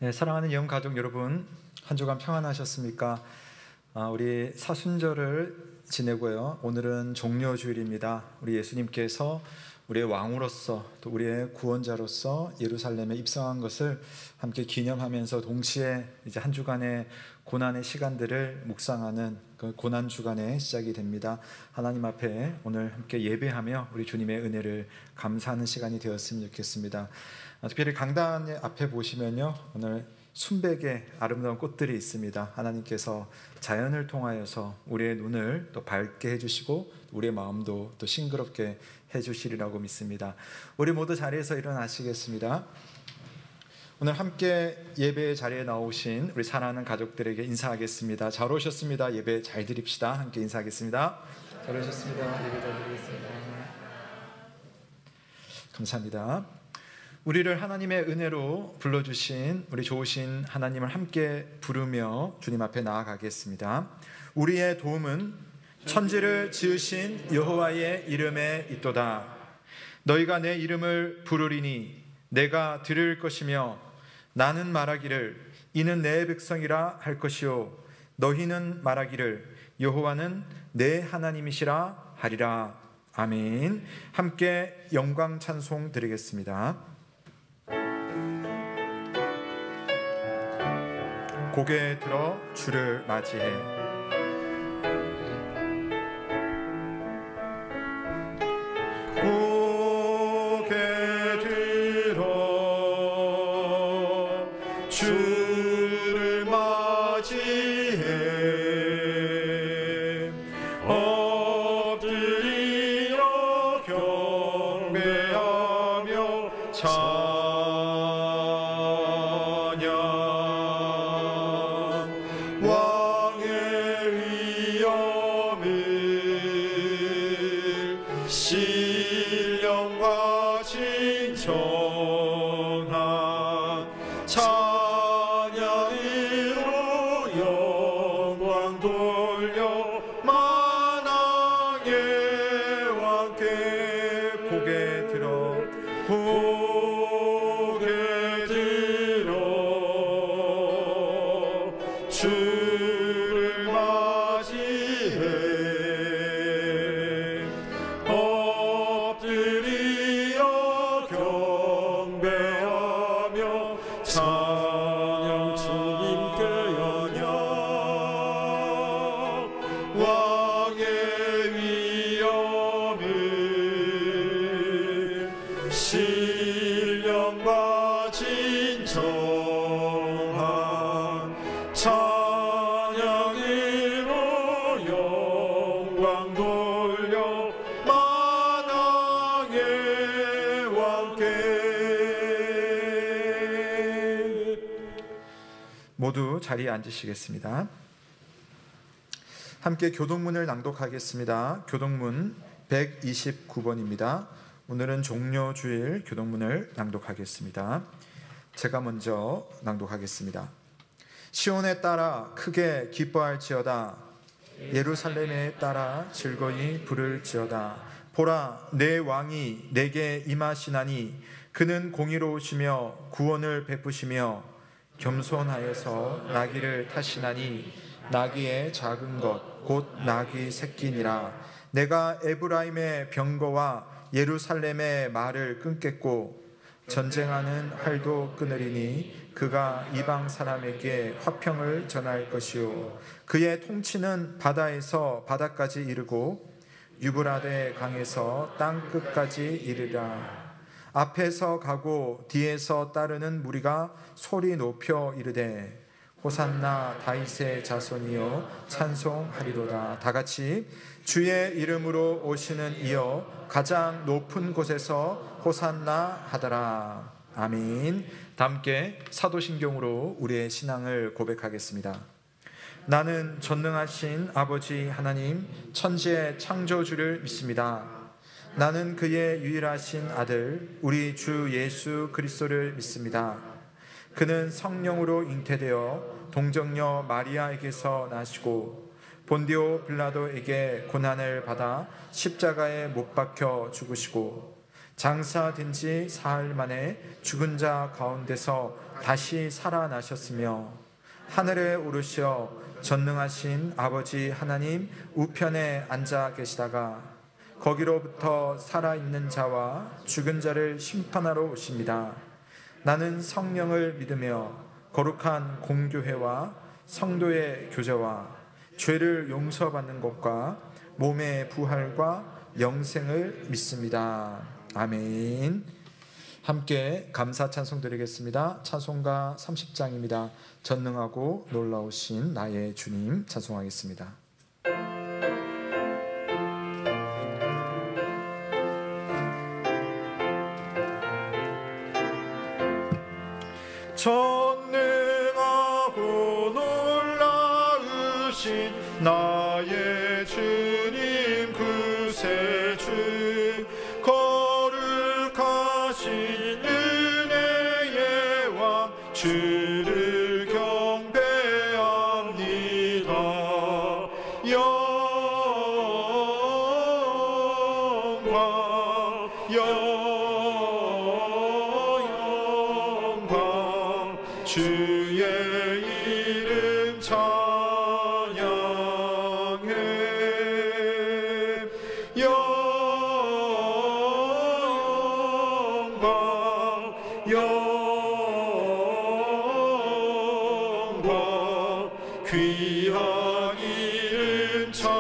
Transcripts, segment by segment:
네, 사랑하는 영 가족 여러분, 한 주간 평안하셨습니까? 우리 사순절을 지내고요. 오늘은 종려주일입니다. 우리 예수님께서 우리의 왕으로서 또 우리의 구원자로서 예루살렘에 입성한 것을 함께 기념하면서 동시에 이제 한 주간의 고난의 시간들을 묵상하는 그 고난 주간의 시작이 됩니다. 하나님 앞에 오늘 함께 예배하며 우리 주님의 은혜를 감사하는 시간이 되었으면 좋겠습니다. 특별히 강단 앞에 보시면요, 오늘 순백의 아름다운 꽃들이 있습니다. 하나님께서 자연을 통하여서 우리의 눈을 또 밝게 해주시고 우리의 마음도 또 싱그럽게 해주시리라고 믿습니다. 우리 모두 자리에서 일어나시겠습니다. 오늘 함께 예배 자리에 나오신 우리 사랑하는 가족들에게 인사하겠습니다. 잘 오셨습니다. 예배 잘 드립시다. 함께 인사하겠습니다. 잘 오셨습니다. 예배 잘 드리겠습니다. 감사합니다. 우리를 하나님의 은혜로 불러주신 우리 좋으신 하나님을 함께 부르며 주님 앞에 나아가겠습니다. 우리의 도움은 천지를 지으신 여호와의 이름에 있도다. 너희가 내 이름을 부르리니 내가 들을 것이며 나는 말하기를 이는 내 백성이라 할 것이요 너희는 말하기를 여호와는 내 하나님이시라 하리라. 아멘. 함께 영광 찬송 드리겠습니다. 고개 들어 주를 맞이해. 고개 들어 주를 맞이해. 엎드리어 경배하며 신령과 진정한 찬양으로 영광 돌려 만왕의 왕께 고개 들어 주를 맞이해. 신령과 진정한 찬양으로 영광 돌려 만왕의 왕께. 모두 자리에 앉으시겠습니다. 함께 교동문을 낭독하겠습니다. 교동문 129번입니다. 오늘은 종려주일 교동문을 낭독하겠습니다. 제가 먼저 낭독하겠습니다. 시온에 따라 크게 기뻐할지어다. 예루살렘에 따라 즐거이 부를지어다. 보라, 내 왕이 내게 임하시나니 그는 공의로우시며 구원을 베푸시며 겸손하여서 나귀를 타시나니 나귀의 작은 것 곧 나귀 새끼니라. 내가 에브라임의 병거와 예루살렘의 말을 끊겠고 전쟁하는 활도 끊으리니 그가 이방 사람에게 화평을 전할 것이요 그의 통치는 바다에서 바다까지 이르고 유브라데 강에서 땅 끝까지 이르리라. 앞에서 가고 뒤에서 따르는 무리가 소리 높여 이르되 호산나 다윗의 자손이여 찬송하리로다. 다같이 주의 이름으로 오시는 이여 가장 높은 곳에서 호산나 하더라. 아멘. 함께 사도신경으로 우리의 신앙을 고백하겠습니다. 나는 전능하신 아버지 하나님 천지의 창조주를 믿습니다. 나는 그의 유일하신 아들 우리 주 예수 그리스도를 믿습니다. 그는 성령으로 잉태되어 동정녀 마리아에게서 나시고 본디오 빌라도에게 고난을 받아 십자가에 못 박혀 죽으시고 장사된 지 사흘 만에 죽은 자 가운데서 다시 살아나셨으며 하늘에 오르셔 전능하신 아버지 하나님 우편에 앉아 계시다가 거기로부터 살아있는 자와 죽은 자를 심판하러 오십니다. 나는 성령을 믿으며 거룩한 공교회와 성도의 교제와 죄를 용서받는 것과 몸의 부활과 영생을 믿습니다. 아멘. 함께 감사 찬송 드리겠습니다. 찬송가 30장입니다. 전능하고 놀라우신 나의 주님 찬송하겠습니다. 전능하고 놀라우신 나의 주님 구세주 거룩하신 은혜의 왕 주를 경배합니다. 영광 주의 이름 찬양해. 영광 귀한 이름 찬양해.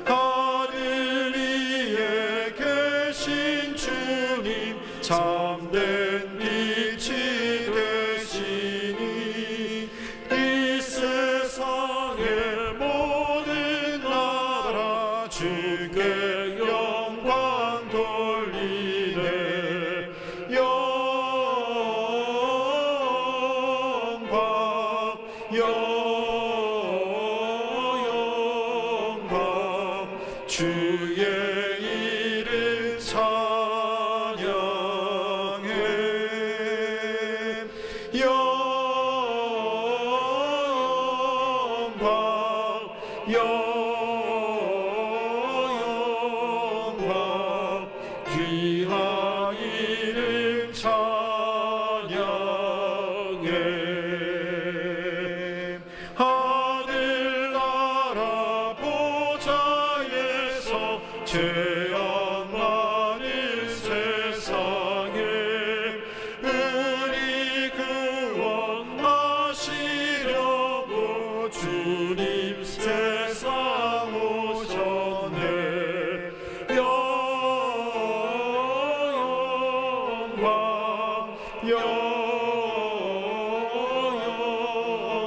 하늘 위에 계신 주님 참된 빛이 되시니 이 세상의 모든 나라 주께 영광 돌리네. 영광 주의 이름 찬양해. 영광 귀한 이름 찬양해. 하늘나라 보좌에서 죄악 많은 세상에 우리 구원하시려고 주님 세상 오셨네.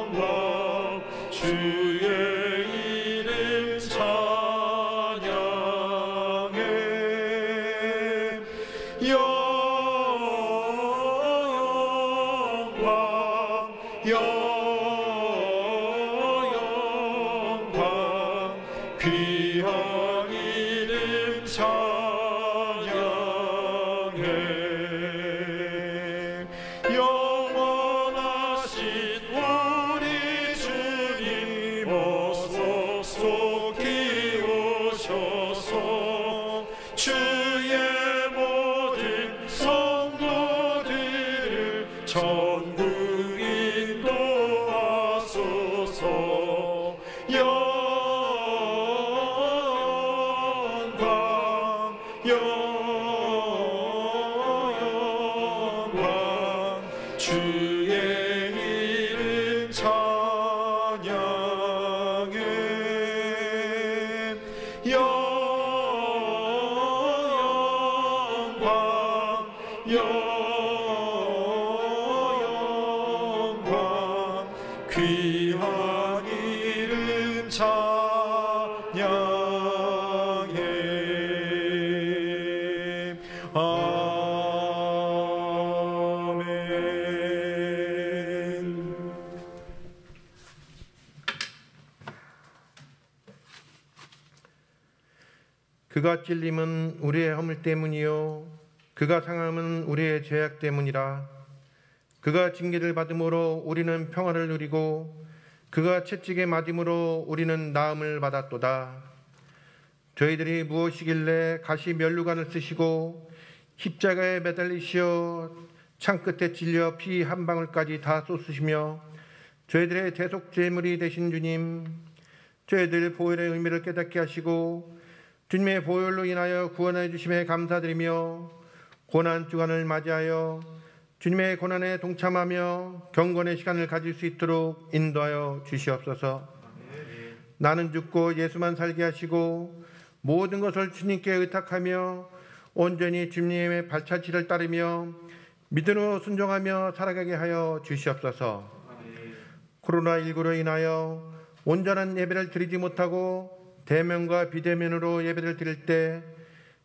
영광 주의 이름 찬양해. 영광 귀한 이름 찬양해. 영원하신 우리 주님 어서 속히 오셔서 주의 모든 성도들을 전국 인도하소서. 영광 주의 이름 찬양해. 영광 귀한 이름 찬양해. 아멘. 그가 찔림은 우리의 허물 때문이요 그가 상함은 우리의 죄악 때문이라. 그가 징계를 받음으로 우리는 평화를 누리고 그가 채찍에 맞음으로 우리는 나음을 받았도다. 저희들이 무엇이길래 가시 면류관을 쓰시고 십자가에 매달리시어 창끝에 찔려 피 한 방울까지 다 쏟으시며 저희들의 대속 제물이 되신 주님, 저희들 보혈의 의미를 깨닫게 하시고 주님의 보혈로 인하여 구원해 주심에 감사드리며 고난 주간을 맞이하여 주님의 고난에 동참하며 경건의 시간을 가질 수 있도록 인도하여 주시옵소서. 나는 죽고 예수만 살게 하시고 모든 것을 주님께 의탁하며 온전히 주님의 발자취를 따르며 믿음으로 순종하며 살아가게 하여 주시옵소서. 코로나19로 인하여 온전한 예배를 드리지 못하고 대면과 비대면으로 예배를 드릴 때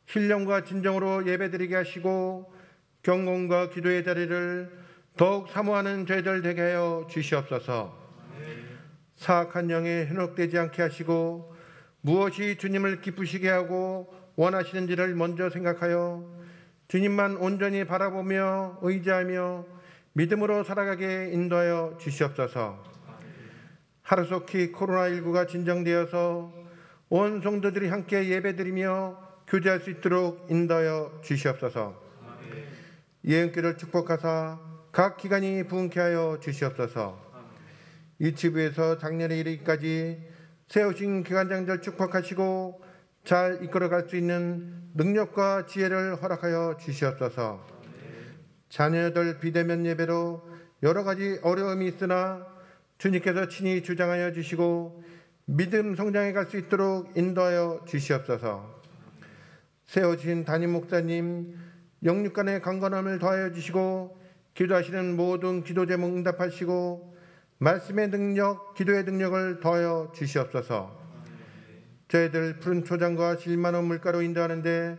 신령과 진정으로 예배드리게 하시고 경건과 기도의 자리를 더욱 사모하는 저희들 되게 하여 주시옵소서. 사악한 영에 현혹되지 않게 하시고 무엇이 주님을 기쁘시게 하고 원하시는지를 먼저 생각하여 주님만 온전히 바라보며 의지하며 믿음으로 살아가게 인도하여 주시옵소서. 하루속히 코로나19가 진정되어서 온 성도들이 함께 예배드리며 교제할 수 있도록 인도하여 주시옵소서. 예언교를 축복하사 각 기관이 부흥케 하여 주시옵소서. 이 지부에서 작년에 이르기까지 세우신 기관장들 축복하시고 잘 이끌어갈 수 있는 능력과 지혜를 허락하여 주시옵소서. 자녀들 비대면 예배로 여러 가지 어려움이 있으나 주님께서 친히 주장하여 주시고 믿음 성장해 갈 수 있도록 인도하여 주시옵소서. 세워주신 담임 목사님 영육간의 강건함을 더하여 주시고 기도하시는 모든 기도 제목 응답하시고 말씀의 능력, 기도의 능력을 더하여 주시옵소서. 저희들 푸른 초장과 실만한 물가로 인도하는데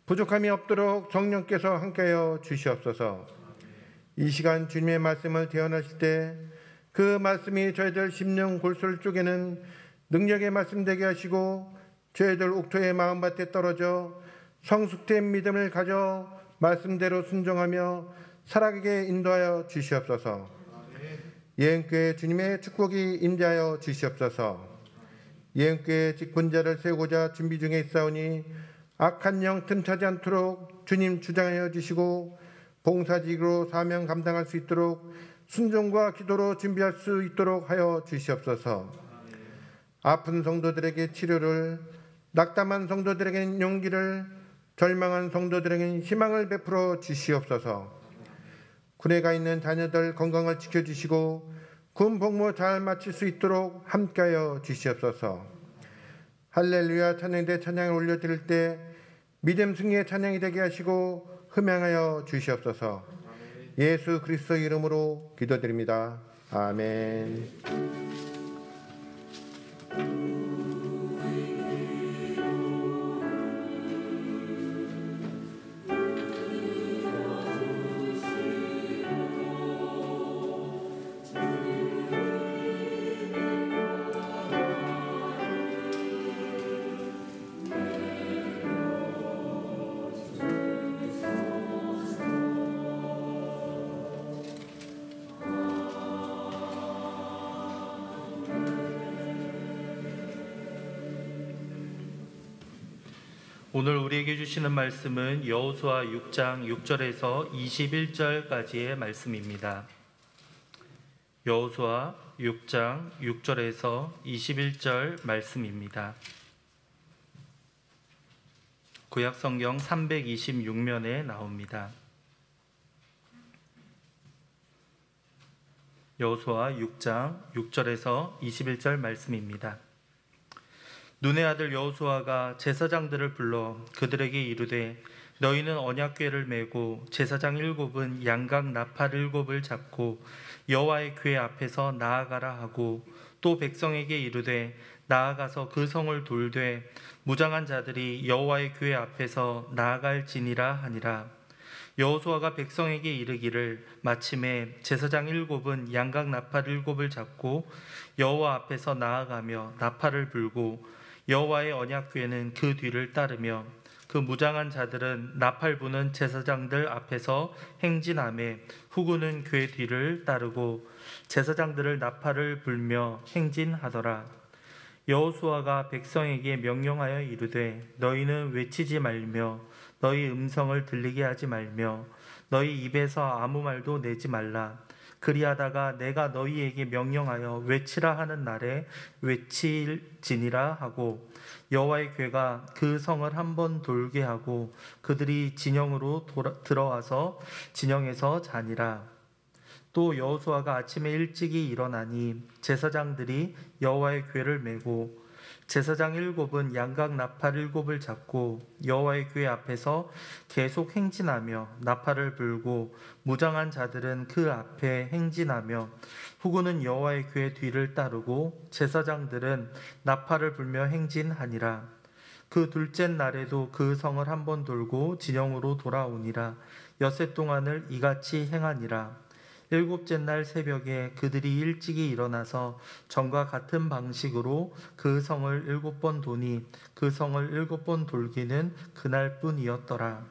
부족함이 없도록 성령께서 함께하여 주시옵소서. 이 시간 주님의 말씀을 대언하실 때 그 말씀이 저희들 심령 골수를 쪼개는 능력의 말씀 되게 하시고 저희들 옥토의 마음밭에 떨어져 성숙된 믿음을 가져 말씀대로 순종하며 살아가게 인도하여 주시옵소서. 예언교회 주님의 축복이 임재하여 주시옵소서. 예언교회 직분자를 세우고자 준비 중에 있사오니 악한 영 틈타지 않도록 주님 주장하여 주시고 봉사직으로 사명 감당할 수 있도록 순종과 기도로 준비할 수 있도록 하여 주시옵소서. 아픈 성도들에게 치료를, 낙담한 성도들에게는 용기를, 절망한 성도들에게는 희망을 베풀어 주시옵소서. 군에 가 있는 자녀들 건강을 지켜주시고 군 복무 잘 마칠 수 있도록 함께하여 주시옵소서. 할렐루야 찬양대 찬양을 올려드릴 때 믿음 승리의 찬양이 되게 하시고 흠양하여 주시옵소서. 예수 그리스도 이름으로 기도드립니다. 아멘. 오늘 우리에게 주시는 말씀은 여호수아 6장 6절에서 21절까지의 말씀입니다. 여호수아 6장 6절에서 21절 말씀입니다. 구약 성경 326면에 나옵니다. 여호수아 6장 6절에서 21절 말씀입니다. 눈의 아들 여호수아가 제사장들을 불러 그들에게 이르되 너희는 언약궤를 메고 제사장 7은 양각 나팔 7을 잡고 여호와의 궤 앞에서 나아가라 하고 또 백성에게 이르되 나아가서 그 성을 돌되 무장한 자들이 여호와의 궤 앞에서 나아갈지니라 하니라. 여호수아가 백성에게 이르기를 마침에 제사장 7은 양각 나팔 7을 잡고 여호와 앞에서 나아가며 나팔을 불고 여호와의 언약궤는 그 뒤를 따르며 그 무장한 자들은 나팔 부는 제사장들 앞에서 행진하며 후구는 궤 뒤를 따르고 제사장들을 나팔을 불며 행진하더라. 여호수아가 백성에게 명령하여 이르되 너희는 외치지 말며 너희 음성을 들리게 하지 말며 너희 입에서 아무 말도 내지 말라. 그리하다가 내가 너희에게 명령하여 외치라 하는 날에 외칠지니라 하고 여호와의 궤가 그 성을 한번 돌게 하고 그들이 진영으로 들어와서 진영에서 자니라. 또 여호수아가 아침에 일찍이 일어나니 제사장들이 여호와의 궤를 메고 제사장 7은 양각 나팔 7을 잡고 여호와의 궤 앞에서 계속 행진하며 나팔을 불고 무장한 자들은 그 앞에 행진하며 후군은 여호와의 궤 뒤를 따르고 제사장들은 나팔을 불며 행진하니라. 그 둘째 날에도 그 성을 한번 돌고 진영으로 돌아오니라. 엿새 동안을 이같이 행하니라. 7째 날 새벽에 그들이 일찍이 일어나서 전과 같은 방식으로 그 성을 7번 도니 그 성을 7번 돌기는 그날뿐이었더라.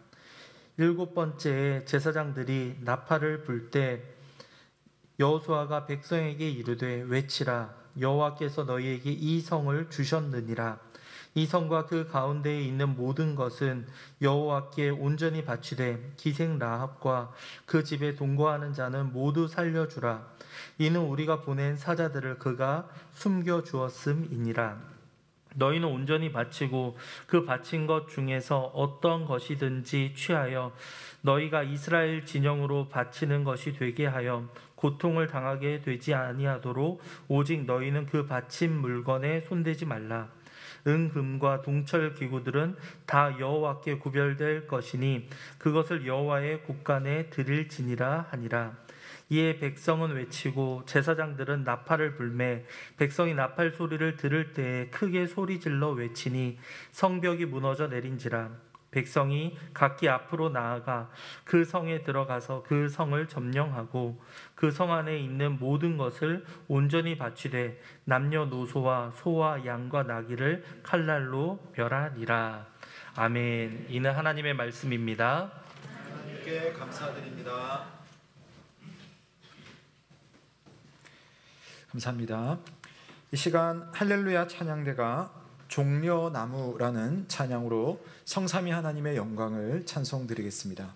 7번째에 제사장들이 나팔을 불 때 여호수아가 백성에게 이르되 외치라. 여호와께서 너희에게 이 성을 주셨느니라. 이 성과 그 가운데에 있는 모든 것은 여호와께 온전히 바치되 기생 라합과 그 집에 동거하는 자는 모두 살려주라. 이는 우리가 보낸 사자들을 그가 숨겨 주었음이니라. 너희는 온전히 바치고 그 바친 것 중에서 어떤 것이든지 취하여 너희가 이스라엘 진영으로 바치는 것이 되게 하여 고통을 당하게 되지 아니하도록 오직 너희는 그 바친 물건에 손대지 말라. 은금과 동철 기구들은 다 여호와께 구별될 것이니 그것을 여호와의 곳간에 드릴지니라 하니라. 이에 백성은 외치고 제사장들은 나팔을 불매 백성이 나팔 소리를 들을 때에 크게 소리질러 외치니 성벽이 무너져 내린지라. 백성이 각기 앞으로 나아가 그 성에 들어가서 그 성을 점령하고 그 성 안에 있는 모든 것을 온전히 바치되 남녀노소와 소와 양과 나귀를 칼날로 멸하니라. 아멘. 이는 하나님의 말씀입니다. 하나님께 감사드립니다. 감사합니다. 이 시간 할렐루야 찬양대가 종려나무라는 찬양으로 성삼위 하나님의 영광을 찬송드리겠습니다.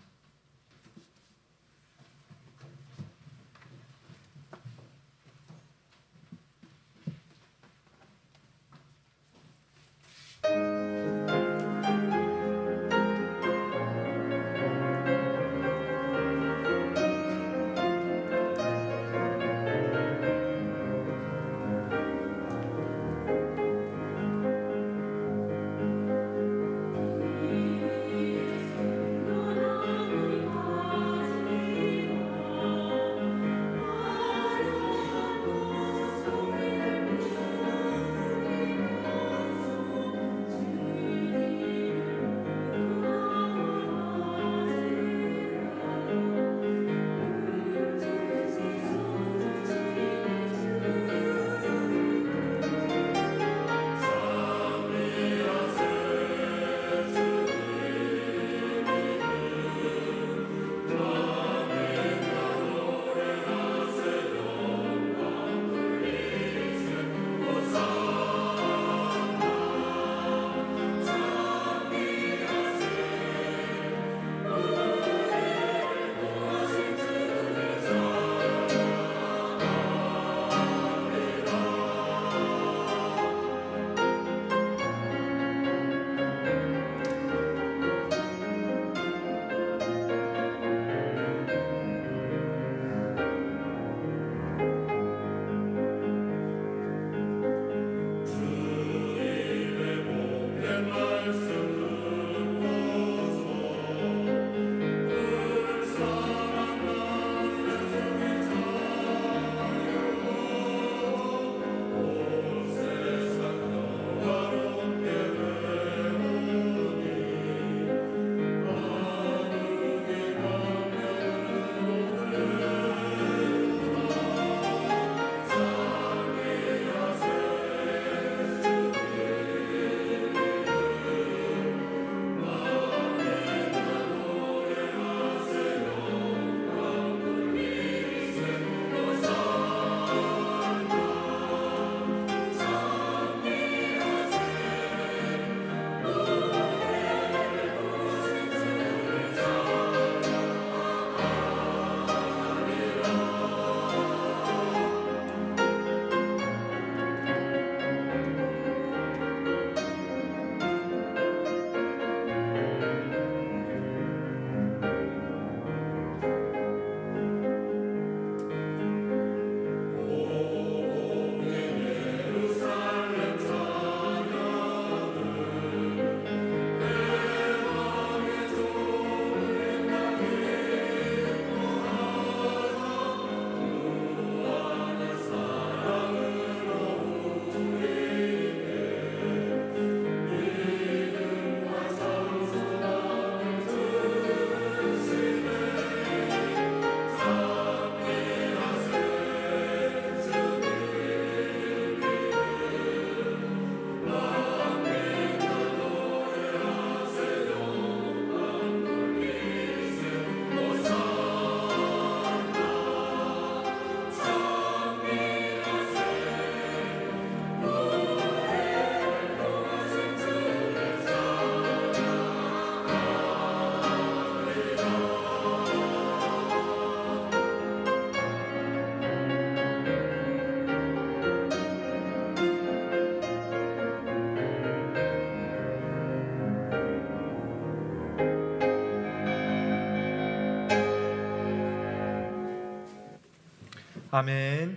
아멘.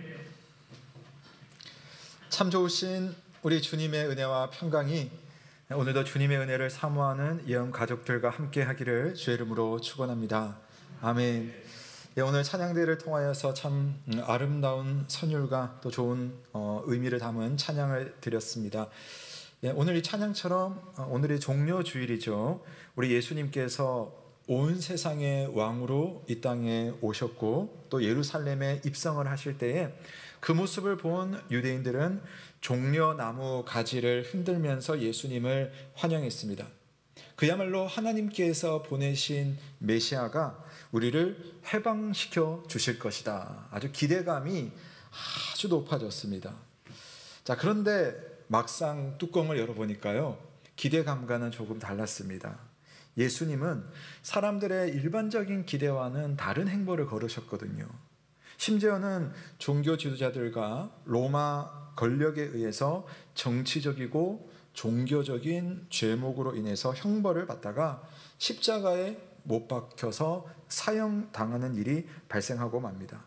참 좋으신 우리 주님의 은혜와 평강이 오늘도 주님의 은혜를 사모하는 예언 가족들과 함께 하기를 주의 이름으로 축원합니다. 아멘. 오늘 찬양대를 통하여서 참 아름다운 선율과 또 좋은 의미를 담은 찬양을 드렸습니다. 오늘 이 찬양처럼 오늘이 종려주일이죠. 우리 예수님께서 온 세상의 왕으로 이 땅에 오셨고 또 예루살렘에 입성을 하실 때에 그 모습을 본 유대인들은 종려나무 가지를 흔들면서 예수님을 환영했습니다. 그야말로 하나님께서 보내신 메시아가 우리를 해방시켜 주실 것이다. 아주 기대감이 아주 높아졌습니다. 자, 그런데 막상 뚜껑을 열어보니까요, 기대감과는 조금 달랐습니다. 예수님은 사람들의 일반적인 기대와는 다른 행보를 걸으셨거든요. 심지어는 종교 지도자들과 로마 권력에 의해서 정치적이고 종교적인 죄목으로 인해서 형벌을 받다가 십자가에 못 박혀서 사형당하는 일이 발생하고 맙니다.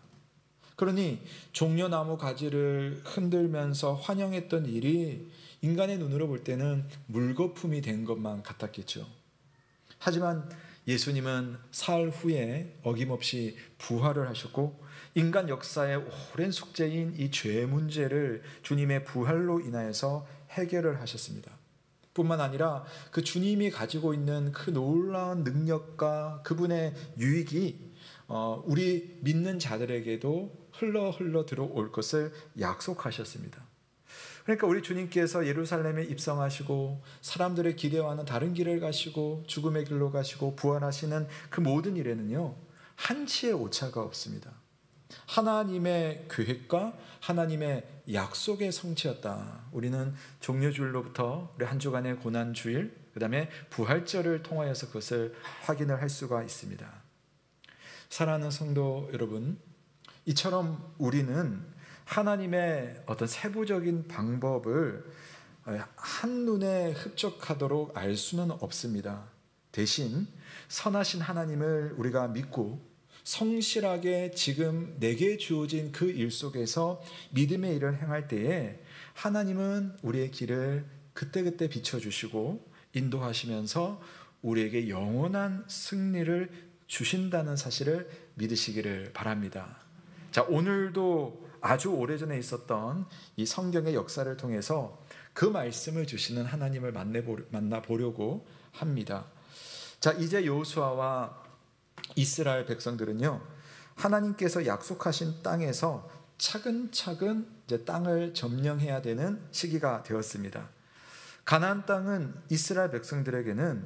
그러니 종려나무 가지를 흔들면서 환영했던 일이 인간의 눈으로 볼 때는 물거품이 된 것만 같았겠죠. 하지만 예수님은 사흘 후에 어김없이 부활을 하셨고 인간 역사의 오랜 숙제인 이 죄 문제를 주님의 부활로 인하여서 해결을 하셨습니다. 뿐만 아니라 그 주님이 가지고 있는 그 놀라운 능력과 그분의 유익이 우리 믿는 자들에게도 흘러 들어올 것을 약속하셨습니다. 그러니까 우리 주님께서 예루살렘에 입성하시고 사람들의 기대와는 다른 길을 가시고 죽음의 길로 가시고 부활하시는 그 모든 일에는요, 한치의 오차가 없습니다. 하나님의 계획과 하나님의 약속의 성취였다. 우리는 종려주일로부터 우리 한 주간의 고난주일, 그 다음에 부활절을 통하여서 그것을 확인을 할 수가 있습니다. 사랑하는 성도 여러분, 이처럼 우리는 하나님의 어떤 세부적인 방법을 한눈에 흡족하도록 알 수는 없습니다. 대신 선하신 하나님을 우리가 믿고 성실하게 지금 내게 주어진 그 일 속에서 믿음의 일을 행할 때에 하나님은 우리의 길을 그때그때 비춰주시고 인도하시면서 우리에게 영원한 승리를 주신다는 사실을 믿으시기를 바랍니다. 자, 오늘도 아주 오래전에 있었던 이 성경의 역사를 통해서 그 말씀을 주시는 하나님을 만나보려고 합니다. 자, 이제 여호수아와 이스라엘 백성들은요, 하나님께서 약속하신 땅에서 차근차근 이제 땅을 점령해야 되는 시기가 되었습니다. 가나안 땅은 이스라엘 백성들에게는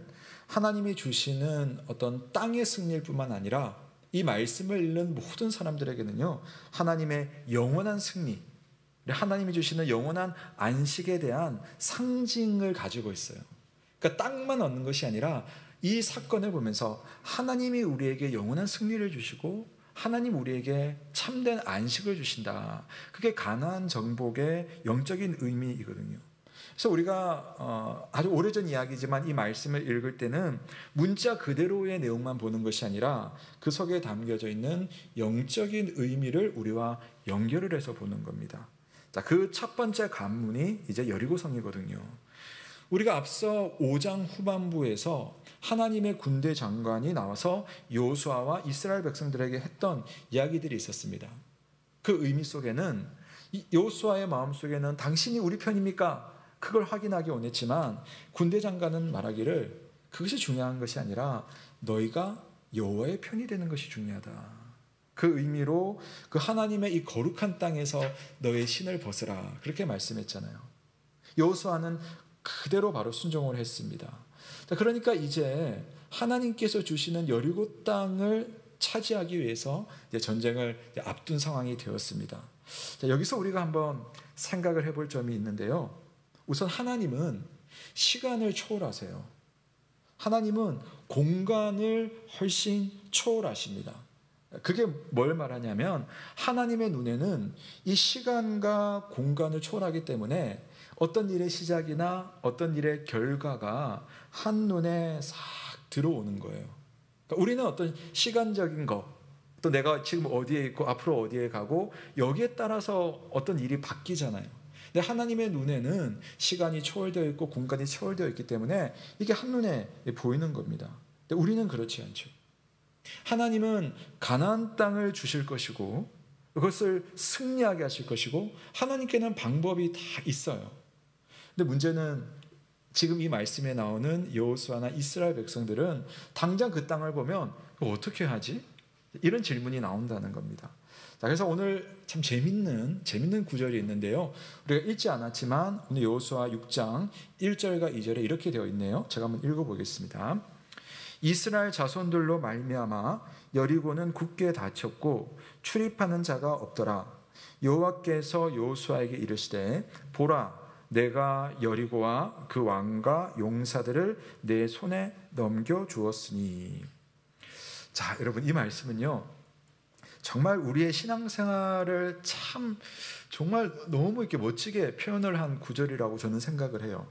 하나님이 주시는 어떤 땅의 승리일 뿐만 아니라 이 말씀을 읽는 모든 사람들에게는요, 하나님의 영원한 승리, 하나님이 주시는 영원한 안식에 대한 상징을 가지고 있어요. 그러니까 땅만 얻는 것이 아니라 이 사건을 보면서 하나님이 우리에게 영원한 승리를 주시고 하나님 우리에게 참된 안식을 주신다. 그게 가나안 정복의 영적인 의미이거든요. 그래서 우리가 아주 오래전 이야기지만 이 말씀을 읽을 때는 문자 그대로의 내용만 보는 것이 아니라 그 속에 담겨져 있는 영적인 의미를 우리와 연결을 해서 보는 겁니다. 자, 그 첫 번째 관문이 이제 여리고성이거든요. 우리가 앞서 5장 후반부에서 하나님의 군대 장관이 나와서 여호수아와 이스라엘 백성들에게 했던 이야기들이 있었습니다. 그 의미 속에는 여호수아의 마음속에는 당신이 우리 편입니까? 그걸 확인하기 원했지만 군대 장관은 말하기를 그것이 중요한 것이 아니라 너희가 여호와의 편이 되는 것이 중요하다. 그 의미로 그 하나님의 이 거룩한 땅에서 너의 신을 벗으라. 그렇게 말씀했잖아요. 여호수아는 그대로 바로 순종을 했습니다. 그러니까 이제 하나님께서 주시는 여리고 땅을 차지하기 위해서 이제 전쟁을 앞둔 상황이 되었습니다. 자, 여기서 우리가 한번 생각을 해볼 점이 있는데요. 우선 하나님은 시간을 초월하세요. 하나님은 공간을 훨씬 초월하십니다. 그게 뭘 말하냐면 하나님의 눈에는 이 시간과 공간을 초월하기 때문에 어떤 일의 시작이나 어떤 일의 결과가 한눈에 싹 들어오는 거예요. 그러니까 우리는 어떤 시간적인 것, 또 내가 지금 어디에 있고 앞으로 어디에 가고 여기에 따라서 어떤 일이 바뀌잖아요. 근데 하나님의 눈에는 시간이 초월되어 있고 공간이 초월되어 있기 때문에 이게 한눈에 보이는 겁니다. 근데 우리는 그렇지 않죠. 하나님은 가나안 땅을 주실 것이고 그것을 승리하게 하실 것이고 하나님께는 방법이 다 있어요. 근데 문제는 지금 이 말씀에 나오는 여호수아나 이스라엘 백성들은 당장 그 땅을 보면 어떻게 하지? 이런 질문이 나온다는 겁니다. 자, 그래서 오늘 참 재밌는 구절이 있는데요. 우리가 읽지 않았지만 오늘 여호수아 6장 1절과 2절에 이렇게 되어 있네요. 제가 한번 읽어보겠습니다. 이스라엘 자손들로 말미암아 여리고는 굳게 닫혔고 출입하는 자가 없더라. 여호와께서 여호수아에게 이르시되 보라 내가 여리고와 그 왕과 용사들을 내 손에 넘겨 주었으니. 자, 여러분 이 말씀은요. 정말 우리의 신앙생활을 참 정말 너무 이렇게 멋지게 표현을 한 구절이라고 저는 생각을 해요.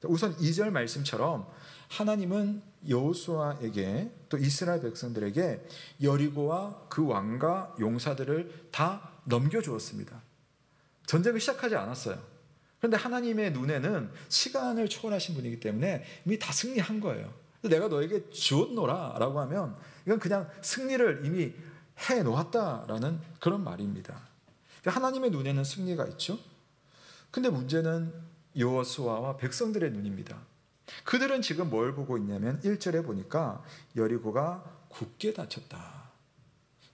우선 2절 말씀처럼 하나님은 여호수아에게 또 이스라엘 백성들에게 여리고와 그 왕과 용사들을 다 넘겨주었습니다. 전쟁을 시작하지 않았어요. 그런데 하나님의 눈에는 시간을 초월하신 분이기 때문에 이미 다 승리한 거예요. 내가 너에게 주었노라 라고 하면 이건 그냥 승리를 이미 해놓았다라는 그런 말입니다. 하나님의 눈에는 승리가 있죠. 근데 문제는 여호수아와 백성들의 눈입니다. 그들은 지금 뭘 보고 있냐면 1절에 보니까 여리고가 굳게 닫혔다.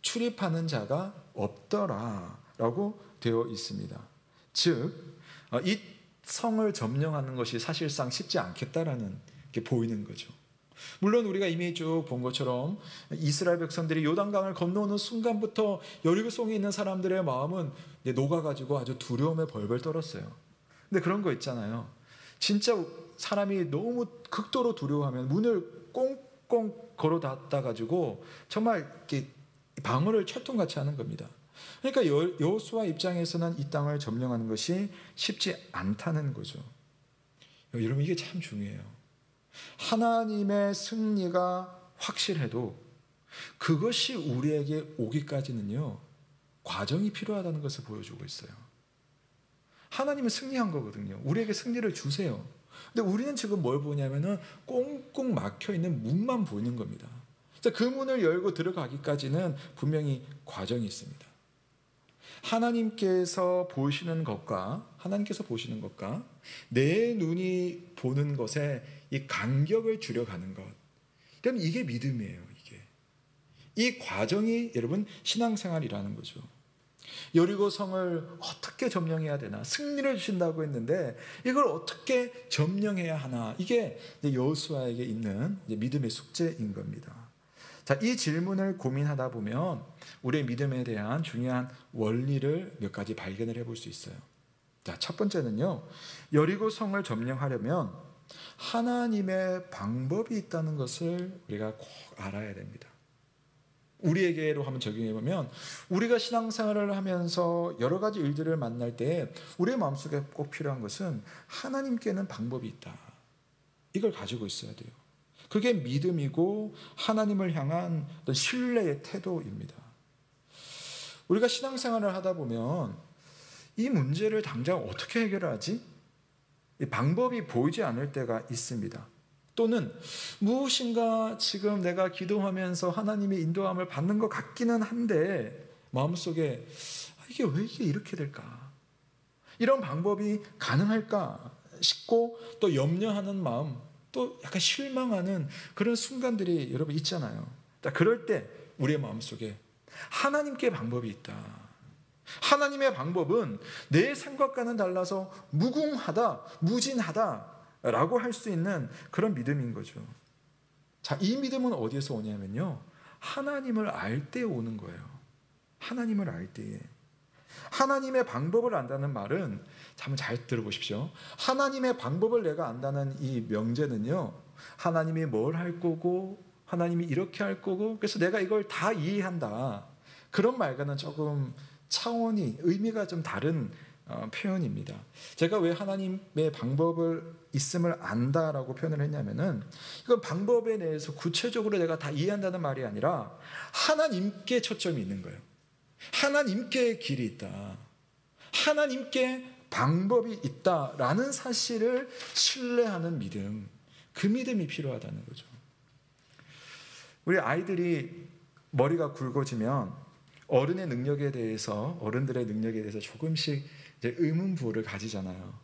출입하는 자가 없더라 라고 되어 있습니다. 즉 이 성을 점령하는 것이 사실상 쉽지 않겠다라는 게 보이는 거죠. 물론 우리가 이미 쭉 본 것처럼 이스라엘 백성들이 요단강을 건너오는 순간부터 여리고 성에 있는 사람들의 마음은 녹아가지고 아주 두려움에 벌벌 떨었어요. 근데 그런 거 있잖아요. 진짜 사람이 너무 극도로 두려워하면 문을 꽁꽁 걸어 닫아 가지고 정말 이렇게 방어를 철통같이 하는 겁니다. 그러니까 여호수아 입장에서는 이 땅을 점령하는 것이 쉽지 않다는 거죠. 여러분 이게 참 중요해요. 하나님의 승리가 확실해도 그것이 우리에게 오기까지는요 과정이 필요하다는 것을 보여주고 있어요. 하나님은 승리한 거거든요. 우리에게 승리를 주세요. 근데 우리는 지금 뭘 보냐면은 꽁꽁 막혀 있는 문만 보이는 겁니다. 그 문을 열고 들어가기까지는 분명히 과정이 있습니다. 하나님께서 보시는 것과 내 눈이 보는 것에 이 간격을 줄여가는 것. 그럼 이게 믿음이에요. 이 과정이 여러분 신앙생활이라는 거죠. 여리고 성을 어떻게 점령해야 되나? 승리를 주신다고 했는데 이걸 어떻게 점령해야 하나? 이게 여호수아에게 있는 믿음의 숙제인 겁니다. 자, 이 질문을 고민하다 보면 우리의 믿음에 대한 중요한 원리를 몇 가지 발견을 해볼 수 있어요. 자, 첫 번째는요. 여리고 성을 점령하려면 하나님의 방법이 있다는 것을 우리가 꼭 알아야 됩니다. 우리에게로 한번 적용해 보면 우리가 신앙생활을 하면서 여러 가지 일들을 만날 때 우리의 마음속에 꼭 필요한 것은 하나님께는 방법이 있다. 이걸 가지고 있어야 돼요. 그게 믿음이고 하나님을 향한 어떤 신뢰의 태도입니다. 우리가 신앙생활을 하다 보면 이 문제를 당장 어떻게 해결하지? 이 방법이 보이지 않을 때가 있습니다. 또는 무엇인가 지금 내가 기도하면서 하나님의 인도함을 받는 것 같기는 한데 마음속에 이게 왜 이렇게 될까? 이런 방법이 가능할까 싶고 또 염려하는 마음, 또 약간 실망하는 그런 순간들이 여러분 있잖아요. 그럴 때 우리의 마음속에 하나님께 방법이 있다. 하나님의 방법은 내 생각과는 달라서 무궁하다, 무진하다라고 할 수 있는 그런 믿음인 거죠. 자, 이 믿음은 어디에서 오냐면요. 하나님을 알 때 오는 거예요. 하나님을 알 때에. 하나님의 방법을 안다는 말은 한번 잘 들어보십시오. 하나님의 방법을 내가 안다는 이 명제는요. 하나님이 뭘 할 거고 하나님이 이렇게 할 거고 그래서 내가 이걸 다 이해한다. 그런 말과는 조금 차원이 의미가 좀 다른 표현입니다. 제가 왜 하나님의 방법을 있음을 안다라고 표현을 했냐면은 이건 방법에 대해서 구체적으로 내가 다 이해한다는 말이 아니라 하나님께 초점이 있는 거예요. 하나님께 길이 있다. 하나님께 방법이 있다라는 사실을 신뢰하는 믿음, 그 믿음이 필요하다는 거죠. 우리 아이들이 머리가 굵어지면 어른들의 능력에 대해서 조금씩 이제 의문부호를 가지잖아요.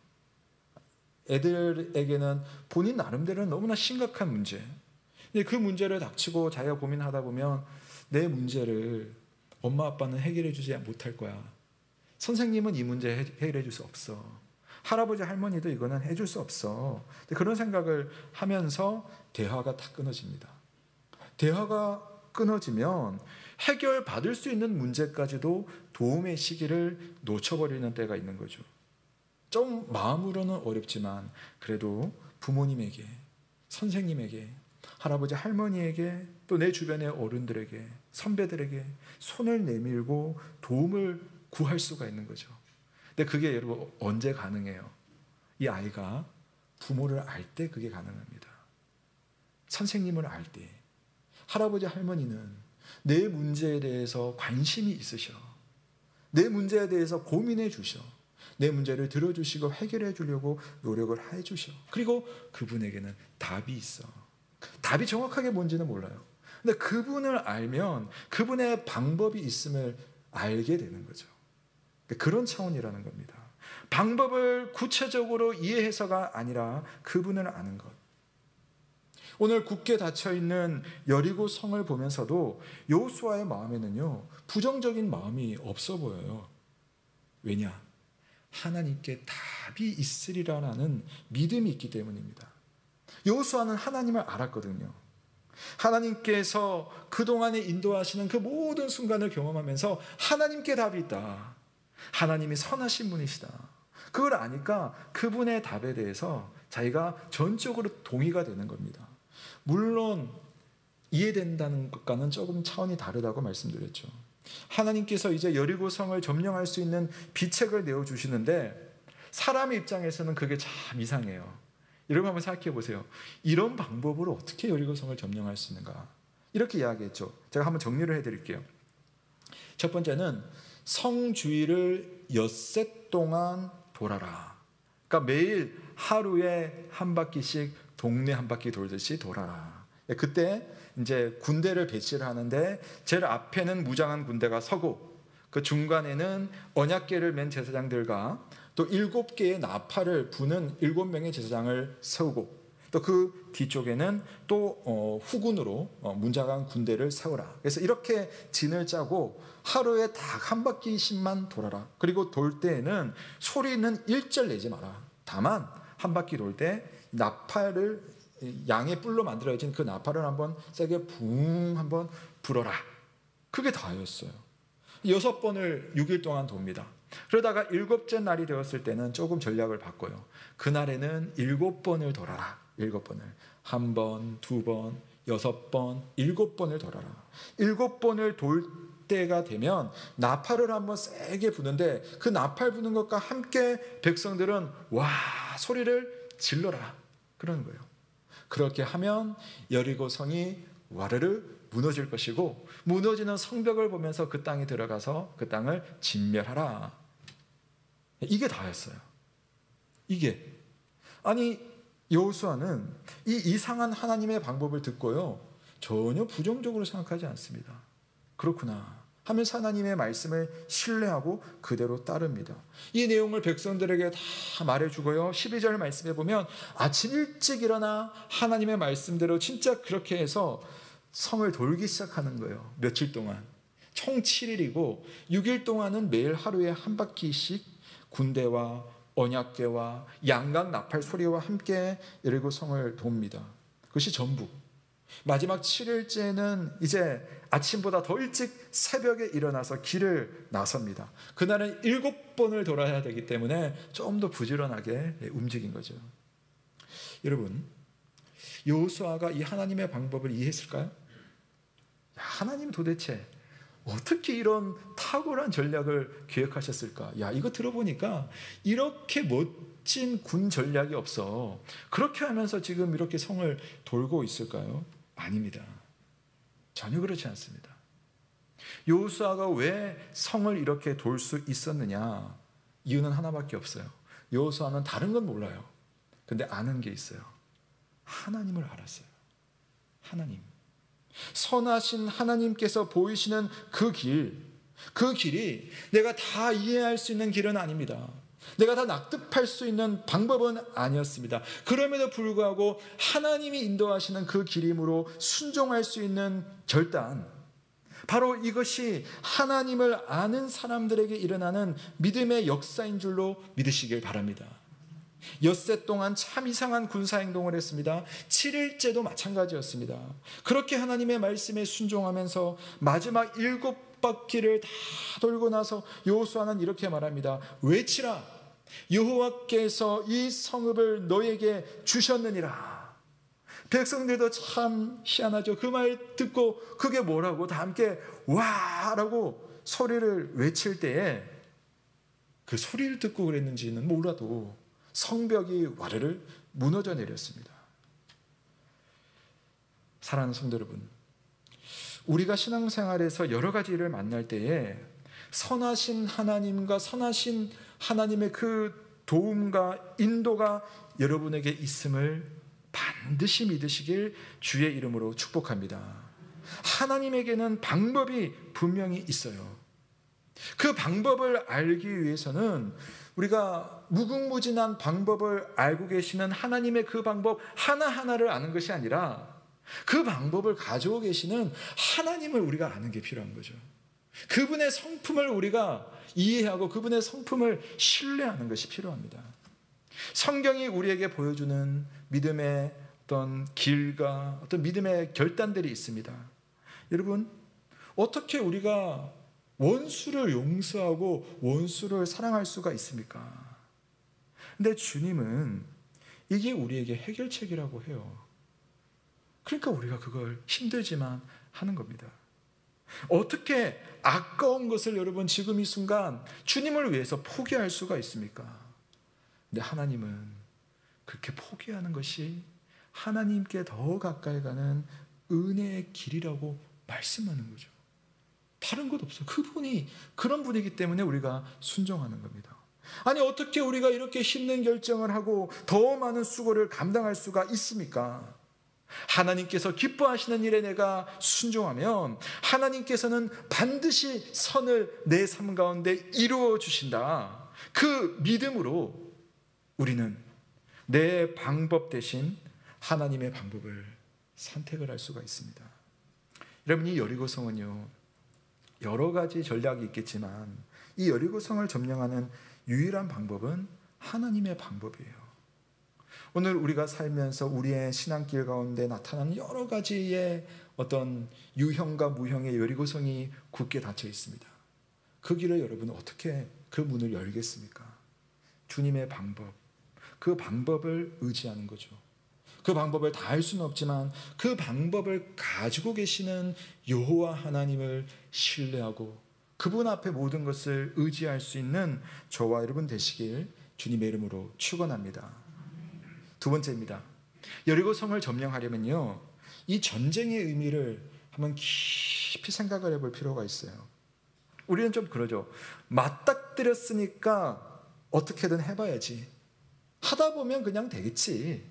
애들에게는 본인 나름대로는 너무나 심각한 문제. 근데 그 문제를 닥치고 자기가 고민하다 보면 내 문제를 엄마 아빠는 해결해 주지 못할 거야. 선생님은 이 문제 해결해 줄 수 없어. 할아버지 할머니도 이거는 해줄 수 없어. 그런 생각을 하면서 대화가 다 끊어집니다. 대화가 끊어지면 해결받을 수 있는 문제까지도 도움의 시기를 놓쳐버리는 때가 있는 거죠. 좀 마음으로는 어렵지만 그래도 부모님에게, 선생님에게, 할아버지 할머니에게, 또 내 주변의 어른들에게, 선배들에게 손을 내밀고 도움을 구할 수가 있는 거죠. 근데 그게 여러분 언제 가능해요? 이 아이가 부모를 알 때 그게 가능합니다. 선생님을 알 때. 할아버지 할머니는 내 문제에 대해서 관심이 있으셔. 내 문제에 대해서 고민해 주셔. 내 문제를 들어주시고 해결해 주려고 노력을 해 주셔. 그리고 그분에게는 답이 있어. 답이 정확하게 뭔지는 몰라요. 근데 그분을 알면 그분의 방법이 있음을 알게 되는 거죠. 그런 차원이라는 겁니다. 방법을 구체적으로 이해해서가 아니라 그분을 아는 것. 오늘 굳게 닫혀있는 여리고 성을 보면서도 여호수아의 마음에는요, 부정적인 마음이 없어 보여요. 왜냐? 하나님께 답이 있으리라는 믿음이 있기 때문입니다. 여호수아는 하나님을 알았거든요. 하나님께서 그동안에 인도하시는 그 모든 순간을 경험하면서 하나님께 답이 있다. 하나님이 선하신 분이시다. 그걸 아니까 그분의 답에 대해서 자기가 전적으로 동의가 되는 겁니다. 물론 이해된다는 것과는 조금 차원이 다르다고 말씀드렸죠. 하나님께서 이제 여리고성을 점령할 수 있는 비책을 내어주시는데 사람의 입장에서는 그게 참 이상해요. 여러분 한번 생각해 보세요. 이런 방법으로 어떻게 여리고성을 점령할 수 있는가? 이렇게 이야기했죠. 제가 한번 정리를 해드릴게요. 첫 번째는 성 주위를 엿새 동안 돌아라. 그러니까 매일 하루에 한 바퀴씩 동네 한 바퀴 돌듯이 돌아라. 그때 이제 군대를 배치를 하는데 제일 앞에는 무장한 군대가 서고 그 중간에는 언약궤를 맨 제사장들과 또 7개의 나팔을 부는 7명의 제사장을 세우고 또 그 뒤쪽에는 또 후군으로 무장한 군대를 세우라. 그래서 이렇게 진을 짜고 하루에 딱 한 바퀴씩만 돌아라. 그리고 돌 때에는 소리는 일절 내지 마라. 다만 한 바퀴 돌 때 나팔을 양의 뿔로 만들어진 그 나팔을 한번 세게 붕 한번 불어라. 그게 다였어요. 6번을 6일 동안 돕니다. 그러다가 7째 날이 되었을 때는 조금 전략을 바꿔요. 그날에는 7번을 돌아라. 7번을. 1번, 2번, 6번, 7번을 돌아라. 7번을 돌 때가 되면 나팔을 한번 세게 부는데 그 나팔 부는 것과 함께 백성들은 와 소리를 질러라. 그러는 거예요. 그렇게 하면 여리고성이 와르르 무너질 것이고 무너지는 성벽을 보면서 그 땅에 들어가서 그 땅을 진멸하라. 이게 다였어요. 이게 아니 여호수아는 이 이상한 하나님의 방법을 듣고요 전혀 부정적으로 생각하지 않습니다. 그렇구나 하면서 하나님의 말씀을 신뢰하고 그대로 따릅니다. 이 내용을 백성들에게 다 말해주고요 12절 말씀에 보면 아침 일찍 일어나 하나님의 말씀대로 진짜 그렇게 해서 성을 돌기 시작하는 거예요. 며칠 동안 총 7일이고 6일 동안은 매일 하루에 한 바퀴씩 군대와 언약궤와 양각 나팔 소리와 함께 여리고 성을 돕니다. 그것이 전부. 마지막 7일째는 이제 아침보다 더 일찍 새벽에 일어나서 길을 나섭니다. 그날은 7번을 돌아야 되기 때문에 좀 더 부지런하게 움직인 거죠. 여러분, 여호수아가 이 하나님의 방법을 이해했을까요? 하나님 도대체 어떻게 이런 탁월한 전략을 기획하셨을까? 야, 이거 들어보니까 이렇게 멋진 군 전략이 없어. 그렇게 하면서 지금 이렇게 성을 돌고 있을까요? 아닙니다. 전혀 그렇지 않습니다. 여호수아가 왜 성을 이렇게 돌 수 있었느냐? 이유는 하나밖에 없어요. 여호수아는 다른 건 몰라요. 근데 아는 게 있어요. 하나님을 알았어요. 하나님. 선하신 하나님께서 보이시는 그 길이 내가 다 이해할 수 있는 길은 아닙니다. 내가 다 납득할 수 있는 방법은 아니었습니다. 그럼에도 불구하고 하나님이 인도하시는 그 길임으로 순종할 수 있는 결단, 바로 이것이 하나님을 아는 사람들에게 일어나는 믿음의 역사인 줄로 믿으시길 바랍니다. 엿새 동안 참 이상한 군사행동을 했습니다. 7일째도 마찬가지였습니다. 그렇게 하나님의 말씀에 순종하면서 마지막 7바퀴를 다 돌고 나서 여호수아는 이렇게 말합니다. 외치라, 여호와께서 이 성읍을 너에게 주셨느니라. 백성들도 참 희한하죠. 그 말 듣고 그게 뭐라고 다 함께 와라고 소리를 외칠 때에 그 소리를 듣고 그랬는지는 몰라도 성벽이 와르르 무너져 내렸습니다. 사랑하는 성도 여러분, 우리가 신앙생활에서 여러 가지 일을 만날 때에 선하신 하나님과 선하신 하나님의 그 도움과 인도가 여러분에게 있음을 반드시 믿으시길 주의 이름으로 축복합니다. 하나님에게는 방법이 분명히 있어요. 그 방법을 알기 위해서는 우리가 무궁무진한 방법을 알고 계시는 하나님의 그 방법 하나하나를 아는 것이 아니라 그 방법을 가지고 계시는 하나님을 우리가 아는 게 필요한 거죠. 그분의 성품을 우리가 이해하고 그분의 성품을 신뢰하는 것이 필요합니다. 성경이 우리에게 보여주는 믿음의 어떤 길과 어떤 믿음의 결단들이 있습니다. 여러분, 어떻게 우리가 원수를 용서하고 원수를 사랑할 수가 있습니까? 근데 주님은 이게 우리에게 해결책이라고 해요. 그러니까 우리가 그걸 힘들지만 하는 겁니다. 어떻게 아까운 것을 여러분 지금 이 순간 주님을 위해서 포기할 수가 있습니까? 근데 하나님은 그렇게 포기하는 것이 하나님께 더 가까이 가는 은혜의 길이라고 말씀하는 거죠. 다른 것 없어요. 그분이 그런 분이기 때문에 우리가 순종하는 겁니다. 아니, 어떻게 우리가 이렇게 힘든 결정을 하고 더 많은 수고를 감당할 수가 있습니까? 하나님께서 기뻐하시는 일에 내가 순종하면 하나님께서는 반드시 선을 내 삶 가운데 이루어 주신다. 그 믿음으로 우리는 내 방법 대신 하나님의 방법을 선택을 할 수가 있습니다. 여러분, 이 여리고성은요, 여러 가지 전략이 있겠지만 이 여리고성을 점령하는 유일한 방법은 하나님의 방법이에요. 오늘 우리가 살면서 우리의 신앙길 가운데 나타나는 여러 가지의 어떤 유형과 무형의 여리고성이 굳게 닫혀 있습니다. 그 길을 여러분은 어떻게 그 문을 열겠습니까? 주님의 방법, 그 방법을 의지하는 거죠. 그 방법을 다 할 수는 없지만 그 방법을 가지고 계시는 여호와 하나님을 신뢰하고 그분 앞에 모든 것을 의지할 수 있는 저와 여러분 되시길 주님의 이름으로 축원합니다. 두 번째입니다. 여리고성을 점령하려면요, 이 전쟁의 의미를 한번 깊이 생각을 해볼 필요가 있어요. 우리는 좀 그러죠. 맞닥뜨렸으니까 어떻게든 해봐야지. 하다 보면 그냥 되겠지.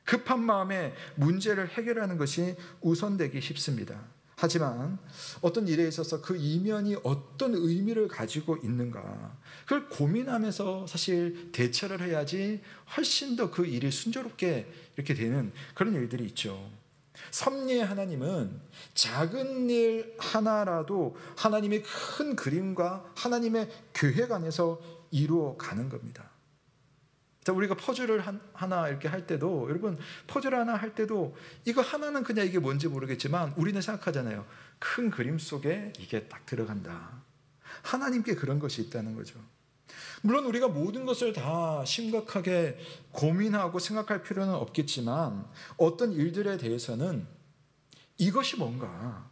급한 마음에 문제를 해결하는 것이 우선되기 쉽습니다. 하지만 어떤 일에 있어서 그 이면이 어떤 의미를 가지고 있는가, 그걸 고민하면서 사실 대처를 해야지 훨씬 더 그 일이 순조롭게 이렇게 되는 그런 일들이 있죠. 섭리의 하나님은 작은 일 하나라도 하나님의 큰 그림과 하나님의 계획 안에서 이루어 가는 겁니다. 자, 우리가 퍼즐을 하나 이렇게 할 때도, 여러분, 퍼즐 하나 할 때도 이거 하나는 그냥 이게 뭔지 모르겠지만 우리는 생각하잖아요. 큰 그림 속에 이게 딱 들어간다. 하나님께 그런 것이 있다는 거죠. 물론 우리가 모든 것을 다 심각하게 고민하고 생각할 필요는 없겠지만 어떤 일들에 대해서는 이것이 뭔가,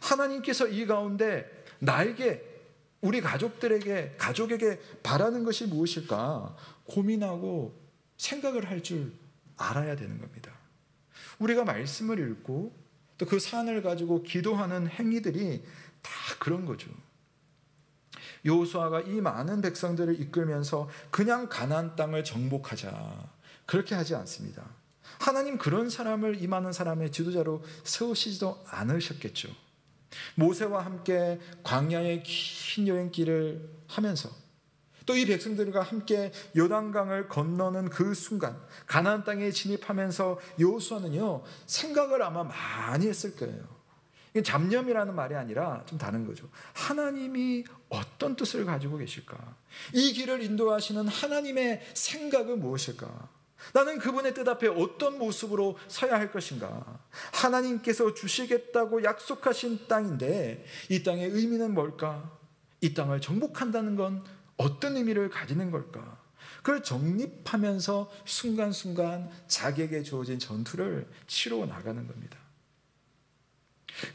하나님께서 이 가운데 나에게, 우리 가족에게 바라는 것이 무엇일까 고민하고 생각을 할 줄 알아야 되는 겁니다. 우리가 말씀을 읽고 또 그 사안을 가지고 기도하는 행위들이 다 그런 거죠. 여호수아가 이 많은 백성들을 이끌면서 그냥 가나안 땅을 정복하자, 그렇게 하지 않습니다. 하나님 그런 사람을, 이 많은 사람의 지도자로 세우시지도 않으셨겠죠. 모세와 함께 광야의 긴 여행길을 하면서 또 이 백성들과 함께 요단강을 건너는 그 순간, 가나안 땅에 진입하면서 여호수아는요, 생각을 아마 많이 했을 거예요. 이게 잡념이라는 말이 아니라 좀 다른 거죠. 하나님이 어떤 뜻을 가지고 계실까? 이 길을 인도하시는 하나님의 생각은 무엇일까? 나는 그분의 뜻 앞에 어떤 모습으로 서야 할 것인가? 하나님께서 주시겠다고 약속하신 땅인데 이 땅의 의미는 뭘까? 이 땅을 정복한다는 건 어떤 의미를 가지는 걸까? 그걸 정립하면서 순간순간 자기에게 주어진 전투를 치러 나가는 겁니다.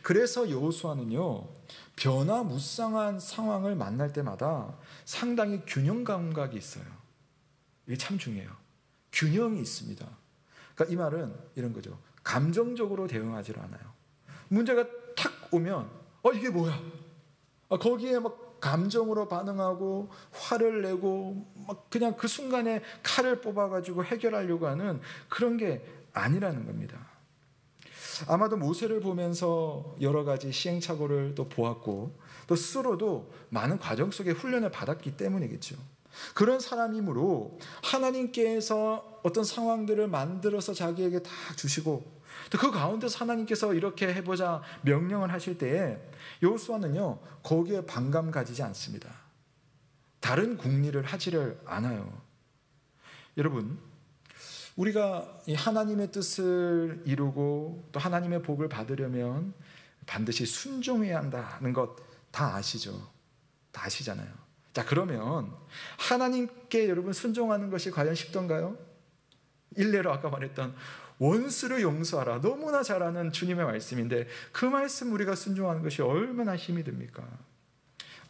그래서 여호수아는요, 변화무쌍한 상황을 만날 때마다 상당히 균형 감각이 있어요. 이게 참 중요해요. 균형이 있습니다. 그러니까 이 말은 이런 거죠. 감정적으로 대응하지 않아요. 문제가 탁 오면 이게 뭐야? 거기에 막 감정으로 반응하고 화를 내고 막 그냥 그 순간에 칼을 뽑아가지고 해결하려고 하는 그런 게 아니라는 겁니다. 아마도 모세를 보면서 여러 가지 시행착오를 또 보았고 또 스스로도 많은 과정 속에 훈련을 받았기 때문이겠죠. 그런 사람이므로 하나님께서 어떤 상황들을 만들어서 자기에게 다 주시고 또 그 가운데서 하나님께서 이렇게 해보자 명령을 하실 때에 여호수아는요, 거기에 반감 가지지 않습니다. 다른 궁리를 하지를 않아요. 여러분, 우리가 이 하나님의 뜻을 이루고 또 하나님의 복을 받으려면 반드시 순종해야 한다는 것 다 아시죠? 다 아시잖아요. 자, 그러면 하나님께 여러분 순종하는 것이 과연 쉽던가요? 일례로 아까 말했던 원수를 용서하라, 너무나 잘 아는 주님의 말씀인데 그 말씀 우리가 순종하는 것이 얼마나 힘이 듭니까?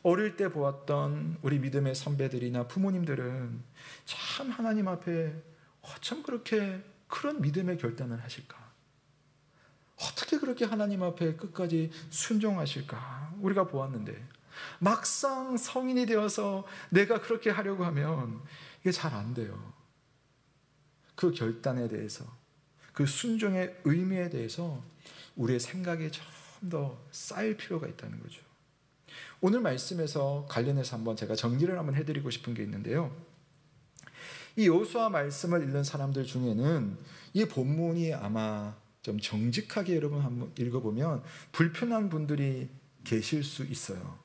어릴 때 보았던 우리 믿음의 선배들이나 부모님들은 참 하나님 앞에 어쩜 그렇게 그런 믿음의 결단을 하실까? 어떻게 그렇게 하나님 앞에 끝까지 순종하실까? 우리가 보았는데 막상 성인이 되어서 내가 그렇게 하려고 하면 이게 잘 안 돼요. 그 결단에 대해서, 그 순종의 의미에 대해서 우리의 생각이 좀 더 쌓일 필요가 있다는 거죠. 오늘 말씀에서 관련해서 한번 제가 정리를 한번 해드리고 싶은 게 있는데요. 이 여호수아 말씀을 읽는 사람들 중에는 이 본문이 아마 좀 정직하게 여러분 한번 읽어보면 불편한 분들이 계실 수 있어요.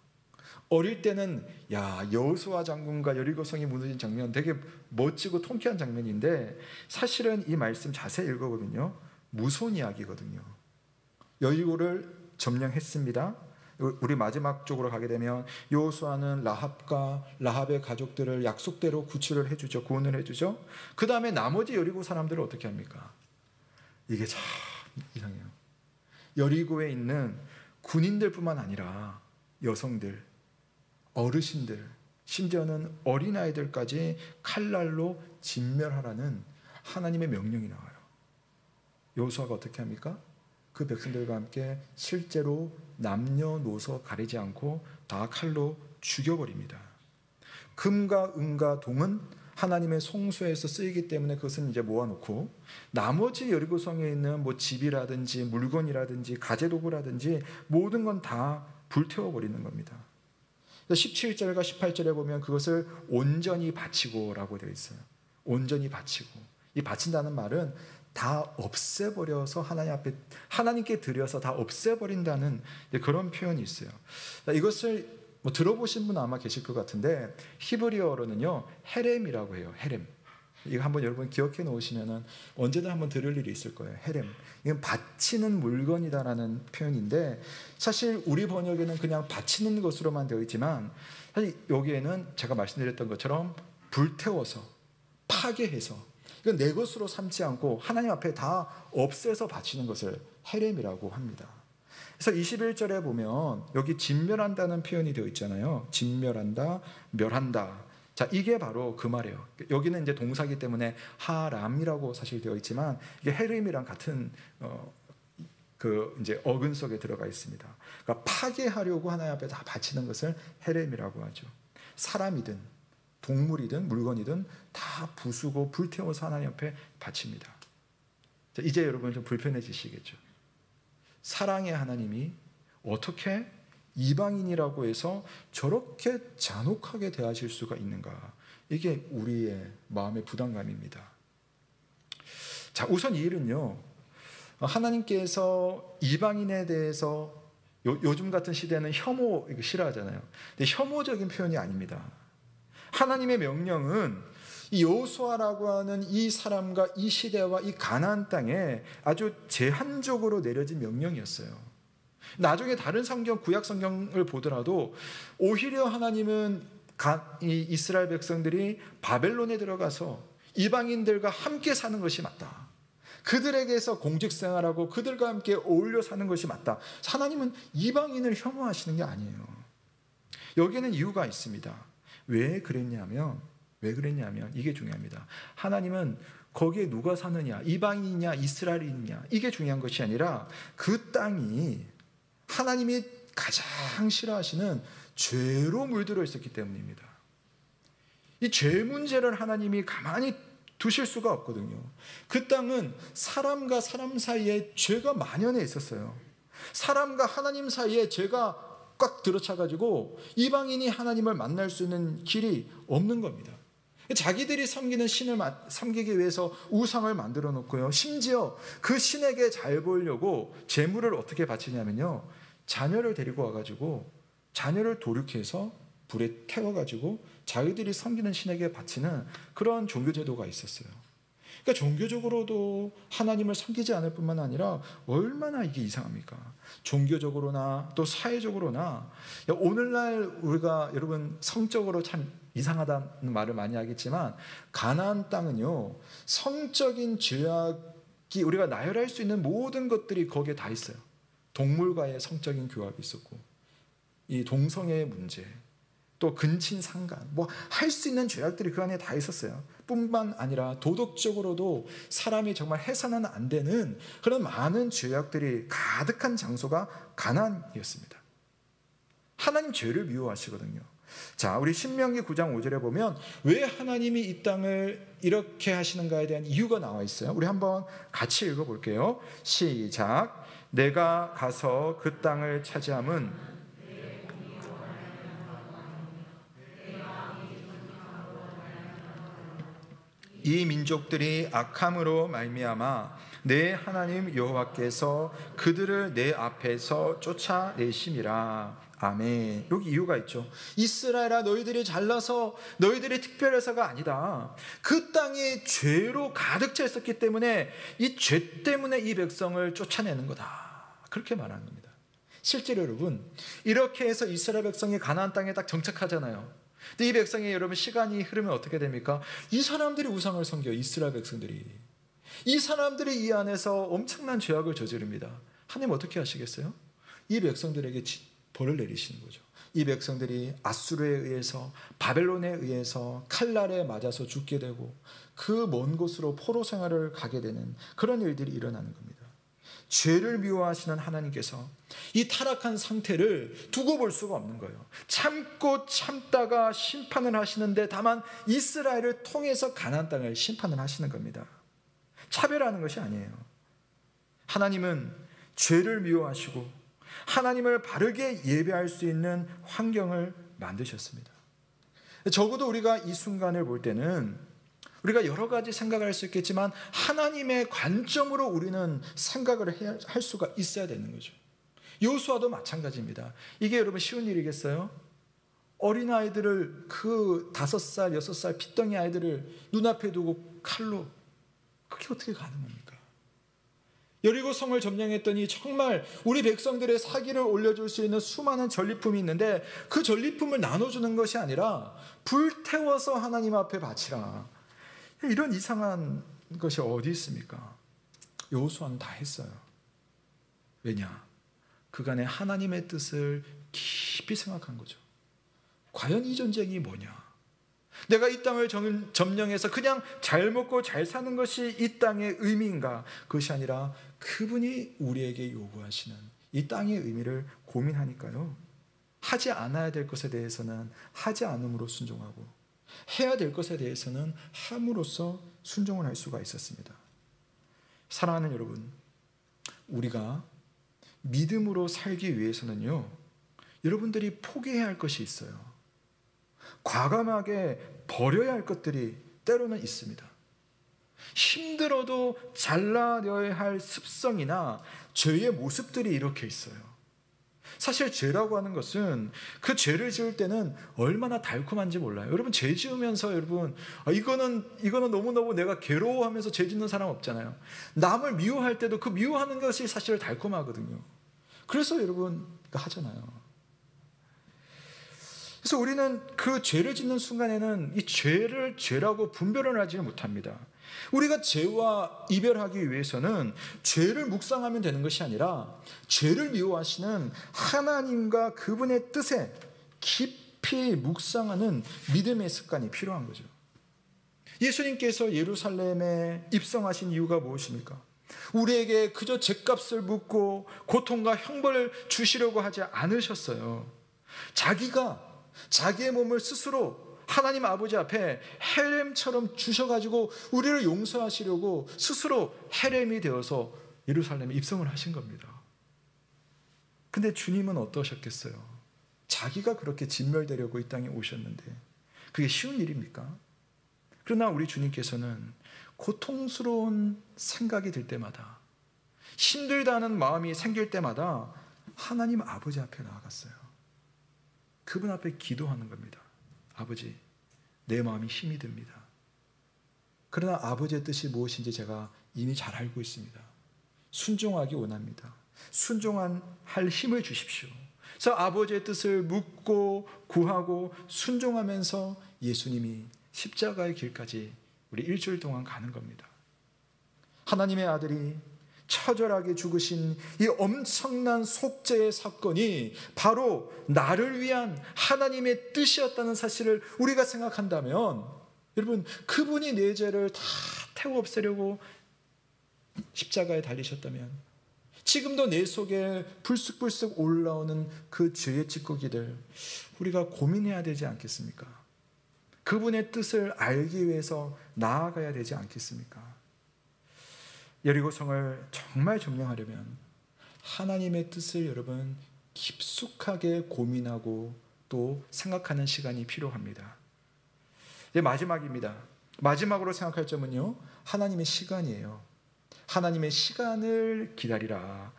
어릴 때는 여호수아 장군과 여리고성이 무너진 장면 되게 멋지고 통쾌한 장면인데 사실은 이 말씀 자세히 읽어보면요, 무서운 이야기거든요. 여리고를 점령했습니다. 우리 마지막 쪽으로 가게 되면 여호수아는 라합과 라합의 가족들을 약속대로 구출을 해주죠. 구원을 해주죠. 그 다음에 나머지 여리고 사람들을 어떻게 합니까? 이게 참 이상해요. 여리고에 있는 군인들뿐만 아니라 여성들, 어르신들, 심지어는 어린아이들까지 칼날로 진멸하라는 하나님의 명령이 나와요. 여호수아가 어떻게 합니까? 그 백성들과 함께 실제로 남녀노소 가리지 않고 다 칼로 죽여버립니다. 금과 은과 동은 하나님의 성소에서 쓰이기 때문에 그것은 이제 모아놓고 나머지 여리고성에 있는 집이라든지 물건이라든지 가재도구라든지 모든 건 다 불태워버리는 겁니다. 17절과 18절에 보면 그것을 온전히 바치고라고 되어 있어요. 온전히 바치고. 이 바친다는 말은 다 없애버려서 하나님께 드려서 다 없애버린다는 그런 표현이 있어요. 이것을 들어보신 분 아마 계실 것 같은데 히브리어로는요 헤렘이라고 해요. 헤렘. 이거 한번 여러분 기억해 놓으시면 언제든 한번 들을 일이 있을 거예요. 헤렘. 이건 바치는 물건이다라는 표현인데 사실 우리 번역에는 그냥 바치는 것으로만 되어 있지만 사실 여기에는 제가 말씀드렸던 것처럼 불태워서 파괴해서 이건 내 것으로 삼지 않고 하나님 앞에 다 없애서 바치는 것을 헤렘이라고 합니다. 그래서 21절에 보면 여기 진멸한다는 표현이 되어 있잖아요. 진멸한다, 멸한다. 자, 이게 바로 그 말이에요. 여기는 이제 동사기 때문에 하람이라고 사실 되어 있지만 이게 헤름이랑 같은 그 이제 어근 속에 들어가 있습니다. 그러니까 파괴하려고 하나님 앞에 다 바치는 것을 헤렘이라고 하죠. 사람이든 동물이든 물건이든 다 부수고 불태워서 하나님 앞에 바칩니다. 자, 이제 여러분 좀 불편해지시겠죠. 사랑의 하나님이 어떻게 이방인이라고 해서 저렇게 잔혹하게 대하실 수가 있는가? 이게 우리의 마음의 부담감입니다. 자, 우선 이 일은요, 하나님께서 이방인에 대해서 요즘 같은 시대는 혐오 이거 싫어하잖아요. 근데 혐오적인 표현이 아닙니다. 하나님의 명령은 이 여호수아라고 하는 이 사람과 이 시대와 이 가나안 땅에 아주 제한적으로 내려진 명령이었어요. 나중에 다른 성경, 구약 성경을 보더라도 오히려 하나님은 이 이스라엘 백성들이 바벨론에 들어가서 이방인들과 함께 사는 것이 맞다. 그들에게서 공직생활하고 그들과 함께 어울려 사는 것이 맞다. 하나님은 이방인을 혐오하시는 게 아니에요. 여기에는 이유가 있습니다. 왜 그랬냐면 이게 중요합니다. 하나님은 거기에 누가 사느냐, 이방인이냐 이스라엘이냐 이게 중요한 것이 아니라 그 땅이 하나님이 가장 싫어하시는 죄로 물들어 있었기 때문입니다. 이 죄 문제를 하나님이 가만히 두실 수가 없거든요. 그 땅은 사람과 사람 사이에 죄가 만연해 있었어요. 사람과 하나님 사이에 죄가 꽉 들어차가지고 이방인이 하나님을 만날 수 있는 길이 없는 겁니다. 자기들이 섬기는 신을 섬기기 위해서 우상을 만들어 놓고요. 심지어 그 신에게 잘 보이려고 제물을 어떻게 바치냐면요. 자녀를 데리고 와가지고 자녀를 도륙해서 불에 태워가지고 자기들이 섬기는 신에게 바치는 그런 종교제도가 있었어요. 그러니까 종교적으로도 하나님을 섬기지 않을 뿐만 아니라 얼마나 이게 이상합니까? 종교적으로나 또 사회적으로나 오늘날 우리가 여러분 성적으로 참 이상하다는 말을 많이 하겠지만 가나안 땅은요 성적인 죄악이 우리가 나열할 수 있는 모든 것들이 거기에 다 있어요. 동물과의 성적인 교합이 있었고 이 동성애의 문제 또 근친 상간 뭐 할 수 있는 죄악들이 그 안에 다 있었어요. 뿐만 아니라 도덕적으로도 사람이 정말 해서는 안 되는 그런 많은 죄악들이 가득한 장소가 가나안이었습니다. 하나님 죄를 미워하시거든요. 자, 우리 신명기 9장 5절에 보면 왜 하나님이 이 땅을 이렇게 하시는가에 대한 이유가 나와 있어요. 우리 한번 같이 읽어볼게요. 시작. 내가 가서 그 땅을 차지함은 이 민족들이 악함으로 말미암아 내 하나님 여호와께서 그들을 내 앞에서 쫓아내심이라. 아멘. 여기 이유가 있죠. 이스라엘아 너희들이 잘나서 너희들이 특별해서가 아니다. 그 땅이 죄로 가득 차 있었기 때문에 이 죄 때문에 이 백성을 쫓아내는 거다. 그렇게 말하는 겁니다. 실제로 여러분 이렇게 해서 이스라엘 백성이 가나안 땅에 딱 정착하잖아요. 근데 이 백성이 여러분 시간이 흐르면 어떻게 됩니까? 이 사람들이 우상을 섬겨요. 이스라엘 백성들이. 이 사람들이 이 안에서 엄청난 죄악을 저지릅니다. 하나님 어떻게 하시겠어요? 이 백성들에게 벌을 내리시는 거죠. 이 백성들이 아수르에 의해서 바벨론에 의해서 칼날에 맞아서 죽게 되고 그 먼 곳으로 포로 생활을 가게 되는 그런 일들이 일어나는 겁니다. 죄를 미워하시는 하나님께서 이 타락한 상태를 두고 볼 수가 없는 거예요. 참고 참다가 심판을 하시는데 다만 이스라엘을 통해서 가나안 땅을 심판을 하시는 겁니다. 차별하는 것이 아니에요. 하나님은 죄를 미워하시고 하나님을 바르게 예배할 수 있는 환경을 만드셨습니다. 적어도 우리가 이 순간을 볼 때는 우리가 여러 가지 생각할 수 있겠지만 하나님의 관점으로 우리는 생각을 할 수가 있어야 되는 거죠. 여호수아도 마찬가지입니다. 이게 여러분 쉬운 일이겠어요? 어린아이들을 그 5살, 6살 핏덩이 아이들을 눈앞에 두고 칼로 그게 어떻게 가능합니까? 여리고성을 점령했더니 정말 우리 백성들의 사기를 올려줄 수 있는 수많은 전리품이 있는데 그 전리품을 나눠주는 것이 아니라 불태워서 하나님 앞에 바치라. 이런 이상한 것이 어디 있습니까? 여호수아는 다 했어요. 왜냐? 그간의 하나님의 뜻을 깊이 생각한 거죠. 과연 이 전쟁이 뭐냐? 내가 이 땅을 점령해서 그냥 잘 먹고 잘 사는 것이 이 땅의 의미인가? 그것이 아니라 그분이 우리에게 요구하시는 이 땅의 의미를 고민하니까요. 하지 않아야 될 것에 대해서는 하지 않음으로 순종하고 해야 될 것에 대해서는 함으로써 순종을 할 수가 있었습니다. 사랑하는 여러분, 우리가 믿음으로 살기 위해서는요, 여러분들이 포기해야 할 것이 있어요. 과감하게 버려야 할 것들이 때로는 있습니다. 힘들어도 잘라내야 할 습성이나 죄의 모습들이 이렇게 있어요. 사실 죄라고 하는 것은 그 죄를 지을 때는 얼마나 달콤한지 몰라요. 여러분, 죄 지으면서 여러분, 이거는 너무너무 내가 괴로워하면서 죄 짓는 사람 없잖아요. 남을 미워할 때도 그 미워하는 것이 사실 달콤하거든요. 그래서 여러분 하잖아요. 그래서 우리는 그 죄를 짓는 순간에는 이 죄를 죄라고 분별을 하지 못합니다. 우리가 죄와 이별하기 위해서는 죄를 묵상하면 되는 것이 아니라 죄를 미워하시는 하나님과 그분의 뜻에 깊이 묵상하는 믿음의 습관이 필요한 거죠. 예수님께서 예루살렘에 입성하신 이유가 무엇입니까? 우리에게 그저 죗값을 묻고 고통과 형벌을 주시려고 하지 않으셨어요. 자기의 몸을 스스로 하나님 아버지 앞에 헤렘처럼 주셔가지고 우리를 용서하시려고 스스로 헤렘이 되어서 예루살렘에 입성을 하신 겁니다. 근데 주님은 어떠셨겠어요? 자기가 그렇게 진멸되려고 이 땅에 오셨는데 그게 쉬운 일입니까? 그러나 우리 주님께서는 고통스러운 생각이 들 때마다, 힘들다는 마음이 생길 때마다 하나님 아버지 앞에 나아갔어요. 그분 앞에 기도하는 겁니다. 아버지, 내 마음이 힘이 듭니다. 그러나 아버지의 뜻이 무엇인지 제가 이미 잘 알고 있습니다. 순종하기 원합니다. 순종할 힘을 주십시오. 그래서 아버지의 뜻을 묻고 구하고 순종하면서 예수님이 십자가의 길까지 우리 일주일 동안 가는 겁니다. 하나님의 아들이 처절하게 죽으신 이 엄청난 속죄의 사건이 바로 나를 위한 하나님의 뜻이었다는 사실을 우리가 생각한다면, 여러분, 그분이 내 죄를 다 태워 없애려고 십자가에 달리셨다면 지금도 내 속에 불쑥불쑥 올라오는 그 죄의 찌꺼기들 우리가 고민해야 되지 않겠습니까? 그분의 뜻을 알기 위해서 나아가야 되지 않겠습니까? 여리고성을 정말 점령하려면 하나님의 뜻을 여러분 깊숙하게 고민하고 또 생각하는 시간이 필요합니다. 이제 마지막입니다. 마지막으로 생각할 점은요, 하나님의 시간이에요. 하나님의 시간을 기다리라.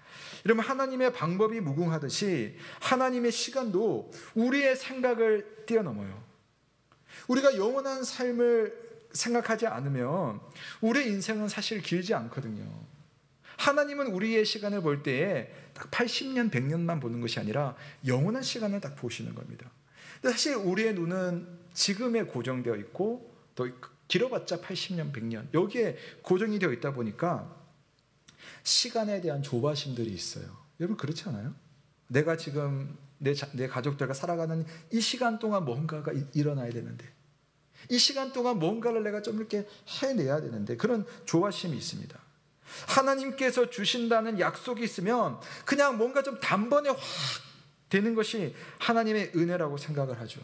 이러면 하나님의 방법이 무궁하듯이 하나님의 시간도 우리의 생각을 뛰어넘어요. 우리가 영원한 삶을 생각하지 않으면 우리의 인생은 사실 길지 않거든요. 하나님은 우리의 시간을 볼 때에 딱 80년, 100년만 보는 것이 아니라 영원한 시간을 딱 보시는 겁니다. 사실 우리의 눈은 지금에 고정되어 있고 또 길어봤자 80년, 100년 여기에 고정이 되어 있다 보니까 시간에 대한 조바심들이 있어요. 여러분 그렇지 않아요? 내가 지금 내 가족들과 살아가는 이 시간 동안 뭔가가 일어나야 되는데, 이 시간 동안 뭔가를 내가 좀 이렇게 해내야 되는데, 그런 조바심이 있습니다. 하나님께서 주신다는 약속이 있으면 그냥 뭔가 좀 단번에 확 되는 것이 하나님의 은혜라고 생각을 하죠.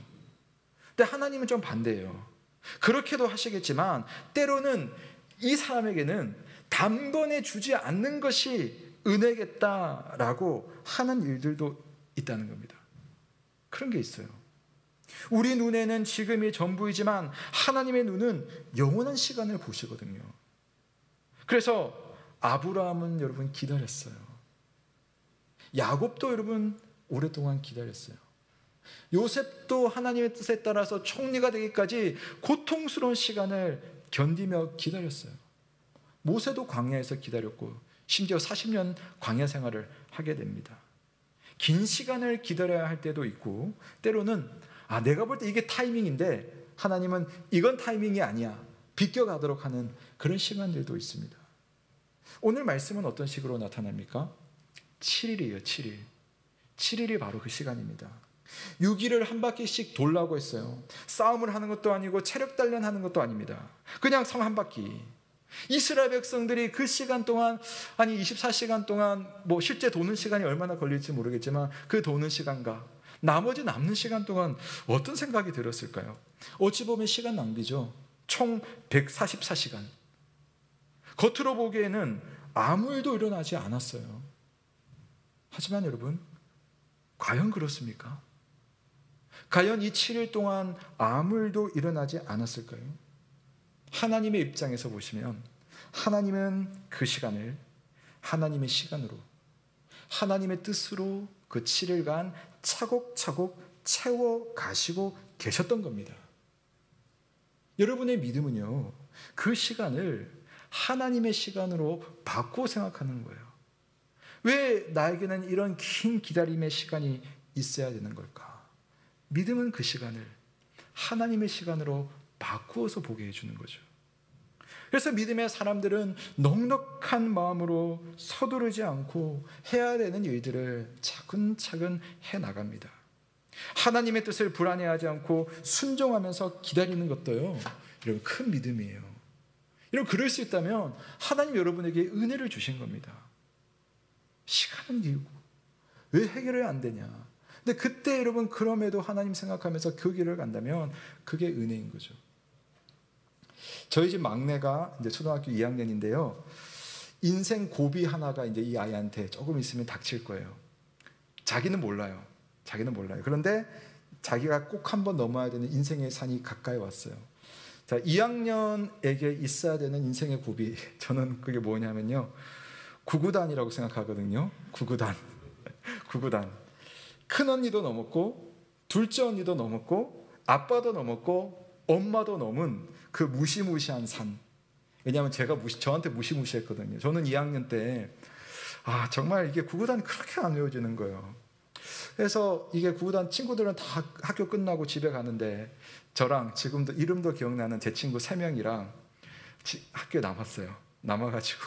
근데 하나님은 좀 반대예요. 그렇게도 하시겠지만 때로는 이 사람에게는 단번에 주지 않는 것이 은혜겠다라고 하는 일들도 있다는 겁니다. 그런 게 있어요. 우리 눈에는 지금이 전부이지만 하나님의 눈은 영원한 시간을 보시거든요. 그래서 아브라함은 여러분 기다렸어요. 야곱도 여러분 오랫동안 기다렸어요. 요셉도 하나님의 뜻에 따라서 총리가 되기까지 고통스러운 시간을 견디며 기다렸어요. 모세도 광야에서 기다렸고 심지어 40년 광야 생활을 하게 됩니다. 긴 시간을 기다려야 할 때도 있고 때로는 내가 볼 때 이게 타이밍인데 하나님은 이건 타이밍이 아니야 비껴가도록 하는 그런 시간들도 있습니다. 오늘 말씀은 어떤 식으로 나타납니까? 7일이에요. 7일. 7일이 바로 그 시간입니다. 6일을 한 바퀴씩 돌라고 했어요. 싸움을 하는 것도 아니고 체력 단련하는 것도 아닙니다. 그냥 성 한 바퀴. 이스라엘 백성들이 그 시간 동안, 아니 24시간 동안 뭐 실제 도는 시간이 얼마나 걸릴지 모르겠지만 그 도는 시간과 나머지 남는 시간 동안 어떤 생각이 들었을까요? 어찌 보면 시간 낭비죠. 총 144시간. 겉으로 보기에는 아무 일도 일어나지 않았어요. 하지만 여러분, 과연 그렇습니까? 과연 이 7일 동안 아무 일도 일어나지 않았을까요? 하나님의 입장에서 보시면 하나님은 그 시간을 하나님의 시간으로, 하나님의 뜻으로 그 7일간 차곡차곡 채워 가시고 계셨던 겁니다. 여러분의 믿음은요, 그 시간을 하나님의 시간으로 바꾸어 생각하는 거예요. 왜 나에게는 이런 긴 기다림의 시간이 있어야 되는 걸까? 믿음은 그 시간을 하나님의 시간으로 바꾸어서 보게 해주는 거죠. 그래서 믿음의 사람들은 넉넉한 마음으로 서두르지 않고 해야 되는 일들을 차근차근 해나갑니다. 하나님의 뜻을 불안해하지 않고 순종하면서 기다리는 것도요, 여러분 큰 믿음이에요. 여러분 그럴 수 있다면 하나님 여러분에게 은혜를 주신 겁니다. 시간은 길고 왜 해결이 안 되냐. 근데 그때 여러분 그럼에도 하나님 생각하면서 그 길을 간다면 그게 은혜인 거죠. 저희 집 막내가 이제 초등학교 2학년인데요. 인생 고비 하나가 이제 이 아이한테 조금 있으면 닥칠 거예요. 자기는 몰라요. 그런데 자기가 꼭 한번 넘어야 되는 인생의 산이 가까이 왔어요. 자, 2학년에게 있어야 되는 인생의 고비. 저는 그게 뭐냐면요. 구구단이라고 생각하거든요. 구구단. 큰 언니도 넘었고, 둘째 언니도 넘었고, 아빠도 넘었고, 엄마도 넘은 그 무시무시한 산. 왜냐하면 제가 저한테 무시무시했거든요. 저는 2학년 때 정말 이게 구구단이 그렇게 안 외워지는 거예요. 그래서 이게 구구단 친구들은 다 학교 끝나고 집에 가는데 저랑 지금도 이름도 기억나는 제 친구 3명이랑 학교에 남아가지고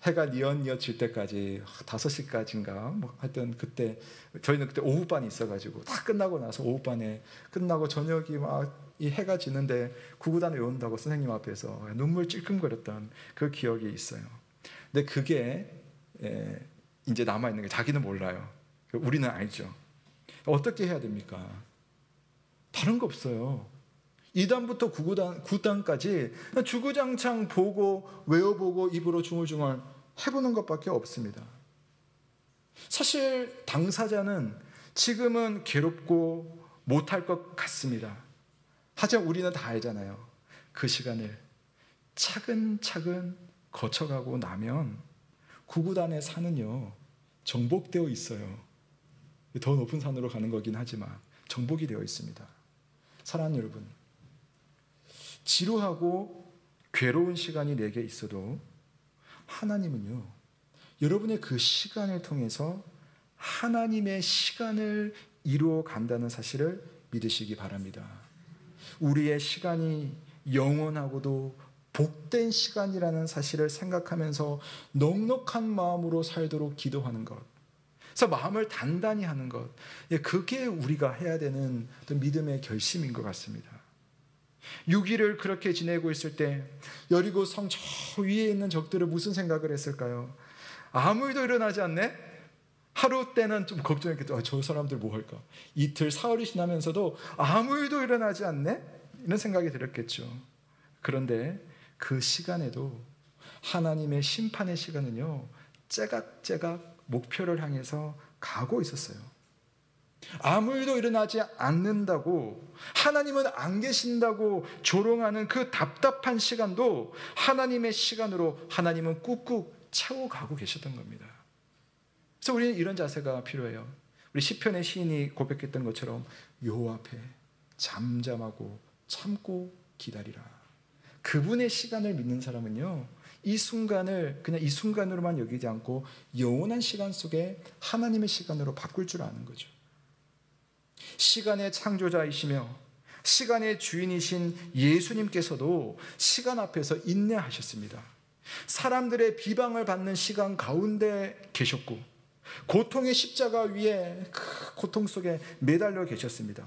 해가 뉘엿뉘엿 질 때까지 5시까지인가 뭐 하여튼 그때 저희는 그때 오후반이 있어가지고 다 끝나고 나서 오후반에 끝나고 저녁이 막 이 해가 지는데 구구단을 외운다고 선생님 앞에서 눈물 찔끔거렸던 그 기억이 있어요. 근데 그게 이제 남아있는 게 자기는 몰라요. 우리는 알죠. 어떻게 해야 됩니까? 다른 거 없어요. 2단부터 9단까지 주구장창 보고 외워보고 입으로 중얼중얼 해보는 것밖에 없습니다. 사실 당사자는 지금은 괴롭고 못할 것 같습니다. 하지만 우리는 다 알잖아요. 그 시간을 차근차근 거쳐가고 나면 9구단의 산은요 정복되어 있어요. 더 높은 산으로 가는 거긴 하지만 정복이 되어 있습니다. 사랑하는 여러분, 지루하고 괴로운 시간이 내게 있어도 하나님은요 여러분의 그 시간을 통해서 하나님의 시간을 이루어 간다는 사실을 믿으시기 바랍니다. 우리의 시간이 영원하고도 복된 시간이라는 사실을 생각하면서 넉넉한 마음으로 살도록 기도하는 것, 그래서 마음을 단단히 하는 것, 그게 우리가 해야 되는 어떤 믿음의 결심인 것 같습니다. 6일을 그렇게 지내고 있을 때 여리고 성 저 위에 있는 적들은 무슨 생각을 했을까요? 아무 일도 일어나지 않네? 하루 때는 좀 걱정했겠죠. 저 사람들 뭐 할까? 이틀, 사흘이 지나면서도 아무 일도 일어나지 않네? 이런 생각이 들었겠죠. 그런데 그 시간에도 하나님의 심판의 시간은요 째각째각 목표를 향해서 가고 있었어요. 아무 일도 일어나지 않는다고, 하나님은 안 계신다고 조롱하는 그 답답한 시간도 하나님의 시간으로 하나님은 꾹꾹 채워가고 계셨던 겁니다. 그래서 우리는 이런 자세가 필요해요. 우리 시편의 시인이 고백했던 것처럼 여호와 앞에 잠잠하고 참고 기다리라. 그분의 시간을 믿는 사람은요 이 순간을 그냥 이 순간으로만 여기지 않고 영원한 시간 속에 하나님의 시간으로 바꿀 줄 아는 거죠. 시간의 창조자이시며 시간의 주인이신 예수님께서도 시간 앞에서 인내하셨습니다. 사람들의 비방을 받는 시간 가운데 계셨고 고통의 십자가 위에 그 고통 속에 매달려 계셨습니다.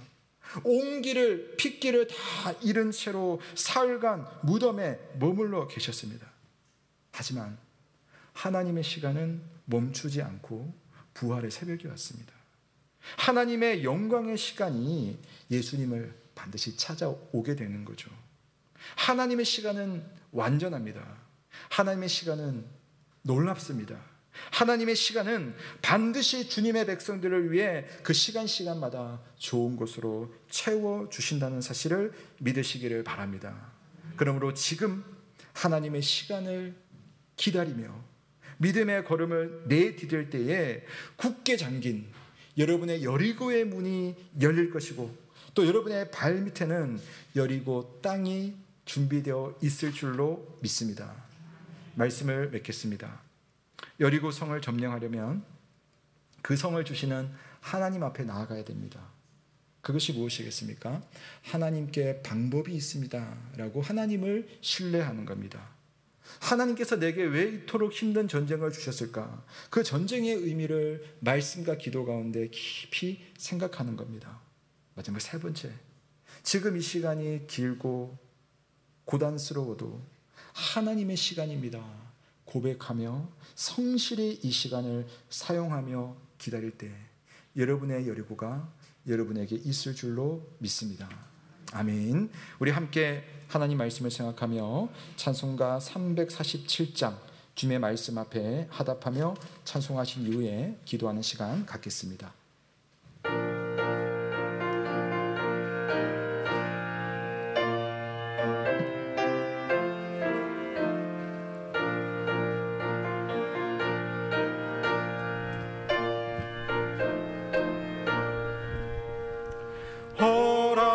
온 길을 핏길을 다 잃은 채로 사흘간 무덤에 머물러 계셨습니다. 하지만 하나님의 시간은 멈추지 않고 부활의 새벽이 왔습니다. 하나님의 영광의 시간이 예수님을 반드시 찾아오게 되는 거죠. 하나님의 시간은 완전합니다. 하나님의 시간은 놀랍습니다. 하나님의 시간은 반드시 주님의 백성들을 위해 그 시간마다 좋은 것으로 채워주신다는 사실을 믿으시기를 바랍니다. 그러므로 지금 하나님의 시간을 기다리며 믿음의 걸음을 내디딜 때에 굳게 잠긴 여러분의 여리고의 문이 열릴 것이고, 또 여러분의 발 밑에는 여리고 땅이 준비되어 있을 줄로 믿습니다. 말씀을 맺겠습니다. 여리고 성을 점령하려면 그 성을 주시는 하나님 앞에 나아가야 됩니다. 그것이 무엇이겠습니까? 하나님께 방법이 있습니다 라고 하나님을 신뢰하는 겁니다. 하나님께서 내게 왜 이토록 힘든 전쟁을 주셨을까? 그 전쟁의 의미를 말씀과 기도 가운데 깊이 생각하는 겁니다. 마지막 세 번째, 지금 이 시간이 길고 고단스러워도 하나님의 시간입니다 고백하며 성실히 이 시간을 사용하며 기다릴 때 여러분의 여리고가 여러분에게 있을 줄로 믿습니다. 아멘. 우리 함께 하나님 말씀을 생각하며 찬송가 347장 주님의 말씀 앞에 하답하며 찬송하신 이후에 기도하는 시간 갖겠습니다.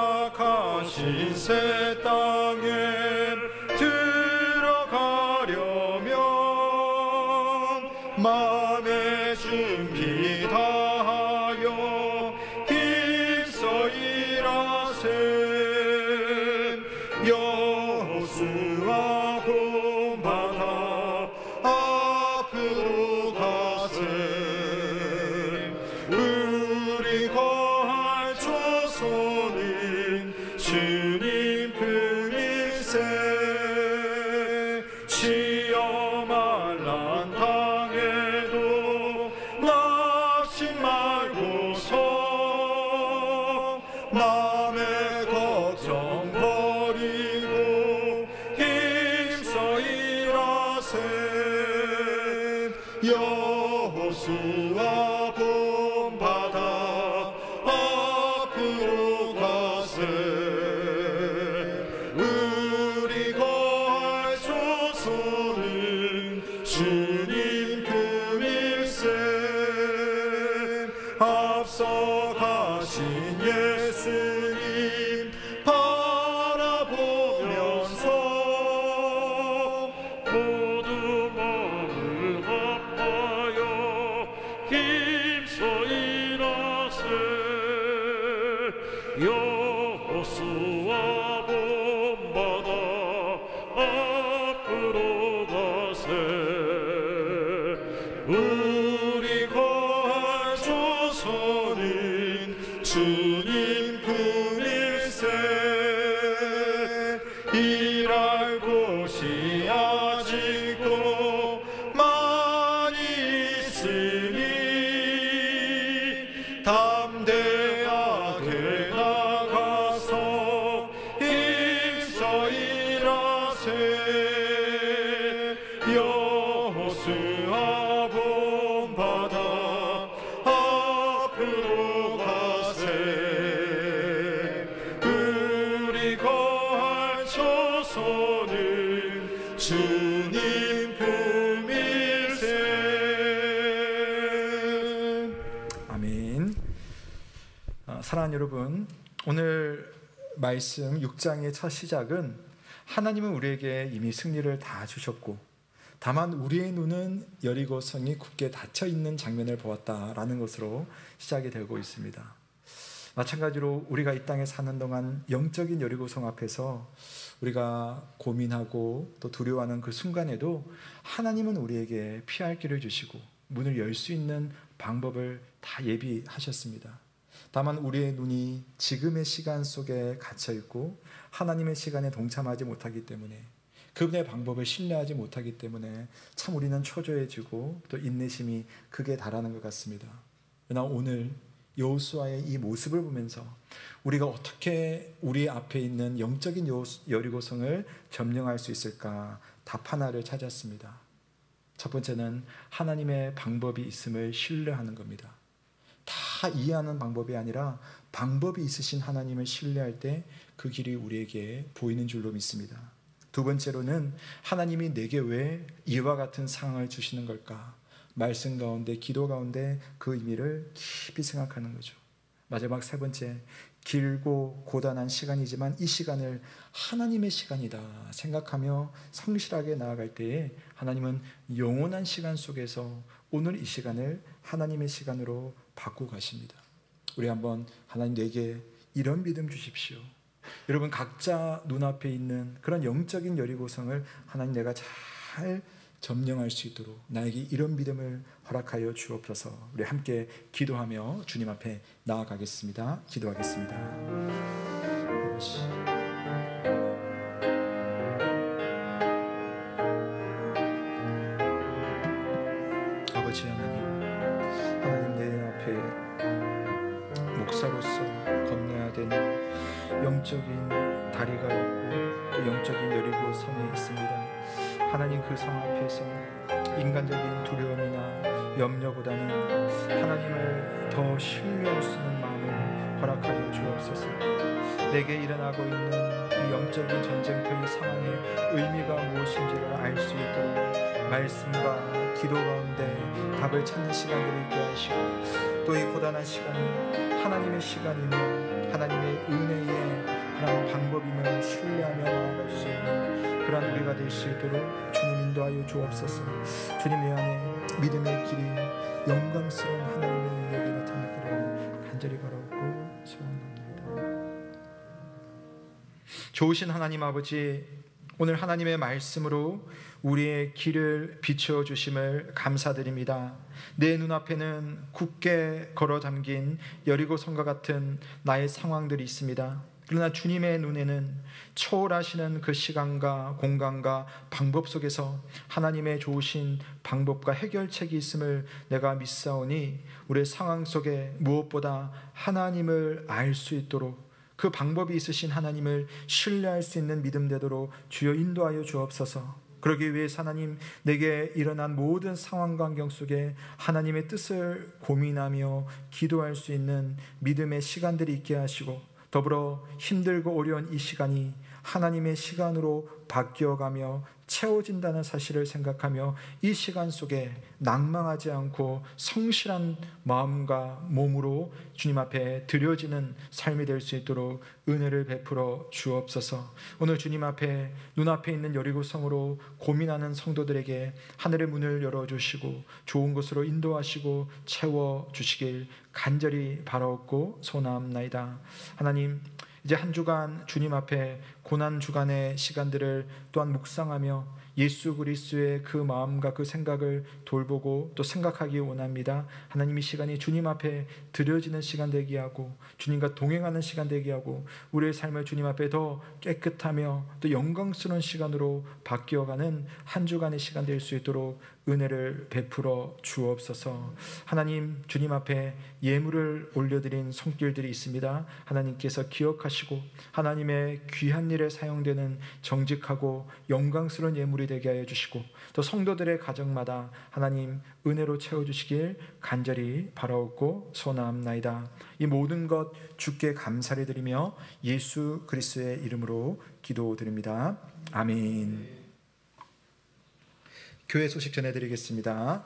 허락하신 새 땅에 들어가려면 마음의 준비 다하여 힘써 일하세. 여호수아 본받아 앞으로 가세. 우리 거할 조선은 주님 품일세. 시험할 땅에도 낙심 말고서 남의 걱정 버리고 힘써 일하세. 여호수아 본받아 앞으로 가세. 우리 거할 조선은 주님 품일세. 앞서 가신 예수님 바라보면서 모두 마음을 합하여 힘써 일하세. 여호수아 본받아 앞으로 가세. 우리 거할 조선은 주님 품일세. 일할 곳이 아직도 많이 있으니 담대하게 나가서 힘써 일하세. 여호수아 본받아 앞으로 가세. 우리 거할 조선은 주님 품일세. 아멘. 사랑하는 여러분, 오늘 말씀 6장의 첫 시작은 하나님은 우리에게 이미 승리를 다 주셨고 다만 우리의 눈은 여리고 성이 굳게 닫혀 있는 장면을 보았다라는 것으로 시작이 되고 있습니다. 마찬가지로 우리가 이 땅에 사는 동안 영적인 여리고 성 앞에서 우리가 고민하고 또 두려워하는 그 순간에도 하나님은 우리에게 피할 길을 주시고 문을 열 수 있는 방법을 다 예비하셨습니다. 다만 우리의 눈이 지금의 시간 속에 갇혀 있고 하나님의 시간에 동참하지 못하기 때문에, 그분의 방법을 신뢰하지 못하기 때문에 참 우리는 초조해지고 또 인내심이 극에 달하는 것 같습니다. 그러나 오늘 여호수아의 이 모습을 보면서 우리가 어떻게 우리 앞에 있는 영적인 여리고성을 점령할 수 있을까 답 하나를 찾았습니다. 첫 번째는 하나님의 방법이 있음을 신뢰하는 겁니다. 다 이해하는 방법이 아니라 방법이 있으신 하나님을 신뢰할 때 그 길이 우리에게 보이는 줄로 믿습니다. 두 번째로는 하나님이 내게 왜 이와 같은 상황을 주시는 걸까? 말씀 가운데, 기도 가운데 그 의미를 깊이 생각하는 거죠. 마지막 세 번째, 길고 고단한 시간이지만 이 시간을 하나님의 시간이다 생각하며 성실하게 나아갈 때에 하나님은 영원한 시간 속에서 오늘 이 시간을 하나님의 시간으로 바꾸고 가십니다. 우리 한번 하나님 내게 이런 믿음 주십시오. 여러분 각자 눈앞에 있는 그런 영적인 여리고성을 하나님 내가 잘 점령할 수 있도록 나에게 이런 믿음을 허락하여 주옵소서. 우리 함께 기도하며 주님 앞에 나아가겠습니다. 기도하겠습니다. 아버지 하나님 내 앞에 목사로서 건너야 되는 영적인 다리가 있고 또 영적인 여리고성이 있습니다. 하나님 그 상황 앞에서 인간적인 두려움이나 염려보다는 하나님을 더 신뢰할 수 있는 마음을 허락하여 주옵소서. 내게 일어나고 있는 이 영적인 전쟁터의 상황의 의미가 무엇인지를 알 수 있도록 말씀과 기도 가운데 답을 찾는 시간들을 있게 하시고 또 이 고단한 시간이 하나님의 시간이며 하나님의 은혜의 그런 방법임을 신뢰하며 나아갈 수 있는 그런 우리가 될 수 있도록 주님 인도하여 주옵소서. 주님 내 안에 믿음의 길이 영광스러운 하나님의 능력이 나타나기를 간절히 바라옵고 소원합니다. 좋으신 하나님 아버지, 오늘 하나님의 말씀으로 우리의 길을 비추어 주심을 감사드립니다. 내 눈앞에는 굳게 걸어 담긴 여리고성과 같은 나의 상황들이 있습니다. 그러나 주님의 눈에는 초월하시는 그 시간과 공간과 방법 속에서 하나님의 좋으신 방법과 해결책이 있음을 내가 믿사오니 우리의 상황 속에 무엇보다 하나님을 알 수 있도록 그 방법이 있으신 하나님을 신뢰할 수 있는 믿음 되도록 주여 인도하여 주옵소서. 그러기 위해 하나님 내게 일어난 모든 상황 환경 속에 하나님의 뜻을 고민하며 기도할 수 있는 믿음의 시간들이 있게 하시고 더불어 힘들고 어려운 이 시간이 하나님의 시간으로 바뀌어가며 채워진다는 사실을 생각하며 이 시간 속에 낭망하지 않고 성실한 마음과 몸으로 주님 앞에 드려지는 삶이 될 수 있도록 은혜를 베풀어 주옵소서. 오늘 주님 앞에 눈앞에 있는 여리고성으로 고민하는 성도들에게 하늘의 문을 열어주시고 좋은 곳으로 인도하시고 채워주시길 간절히 바라옵고 소원하옵나이다. 하나님, 이제 한 주간 주님 앞에 고난 주간의 시간들을 또한 묵상하며 예수 그리스도의 그 마음과 그 생각을 돌보고 또 생각하기 원합니다. 하나님 이 시간이 주님 앞에 드려지는 시간 되게 하고 주님과 동행하는 시간 되게 하고 우리의 삶을 주님 앞에 더 깨끗하며 또 영광스러운 시간으로 바뀌어가는 한 주간의 시간 될 수 있도록 은혜를 베풀어 주옵소서. 하나님 주님 앞에 예물을 올려드린 손길들이 있습니다. 하나님께서 기억하시고 하나님의 귀한 일에 사용되는 정직하고 영광스러운 예물이 되게 하여 주시고 또 성도들의 가정마다 하나님 은혜로 채워주시길 간절히 바라옵고 소원하옵나이다. 이 모든 것 주께 감사를 드리며 예수 그리스도의 이름으로 기도드립니다. 아멘. 교회 소식 전해드리겠습니다.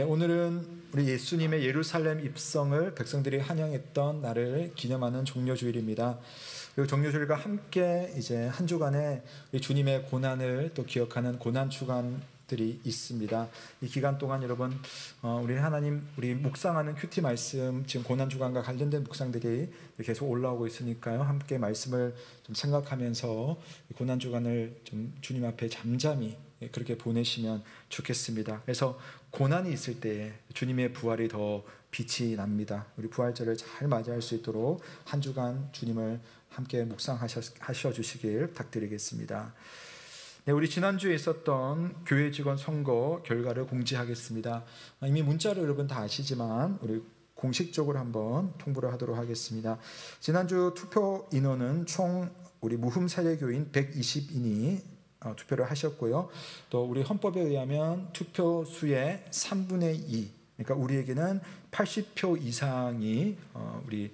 오늘은 우리 예수님의 예루살렘 입성을 백성들이 환영했던 날을 기념하는 종려주일입니다. 그리고 종려주일과 함께 이제 한 주간의 주님의 고난을 또 기억하는 고난 주간들이 있습니다. 이 기간 동안 여러분 우리 묵상하는 큐티 말씀 지금 고난 주간과 관련된 묵상들이 계속 올라오고 있으니까요. 함께 말씀을 좀 생각하면서 고난 주간을 좀 주님 앞에 잠잠히 그렇게 보내시면 좋겠습니다. 그래서 고난이 있을 때에 주님의 부활이 더 빛이 납니다. 우리 부활절을 잘 맞이할 수 있도록 한 주간 주님을 함께 묵상하셔 주시길 부탁드리겠습니다. 네, 우리 지난주에 있었던 교회 직원 선거 결과를 공지하겠습니다. 이미 문자로 여러분 다 아시지만 우리 공식적으로 한번 통보를 하도록 하겠습니다. 지난주 투표 인원은 총 우리 무흠 세례교인 120인이 투표를 하셨고요. 또 우리 헌법에 의하면 투표 수의 3분의 2, 그러니까 우리에게는 80표 이상이 우리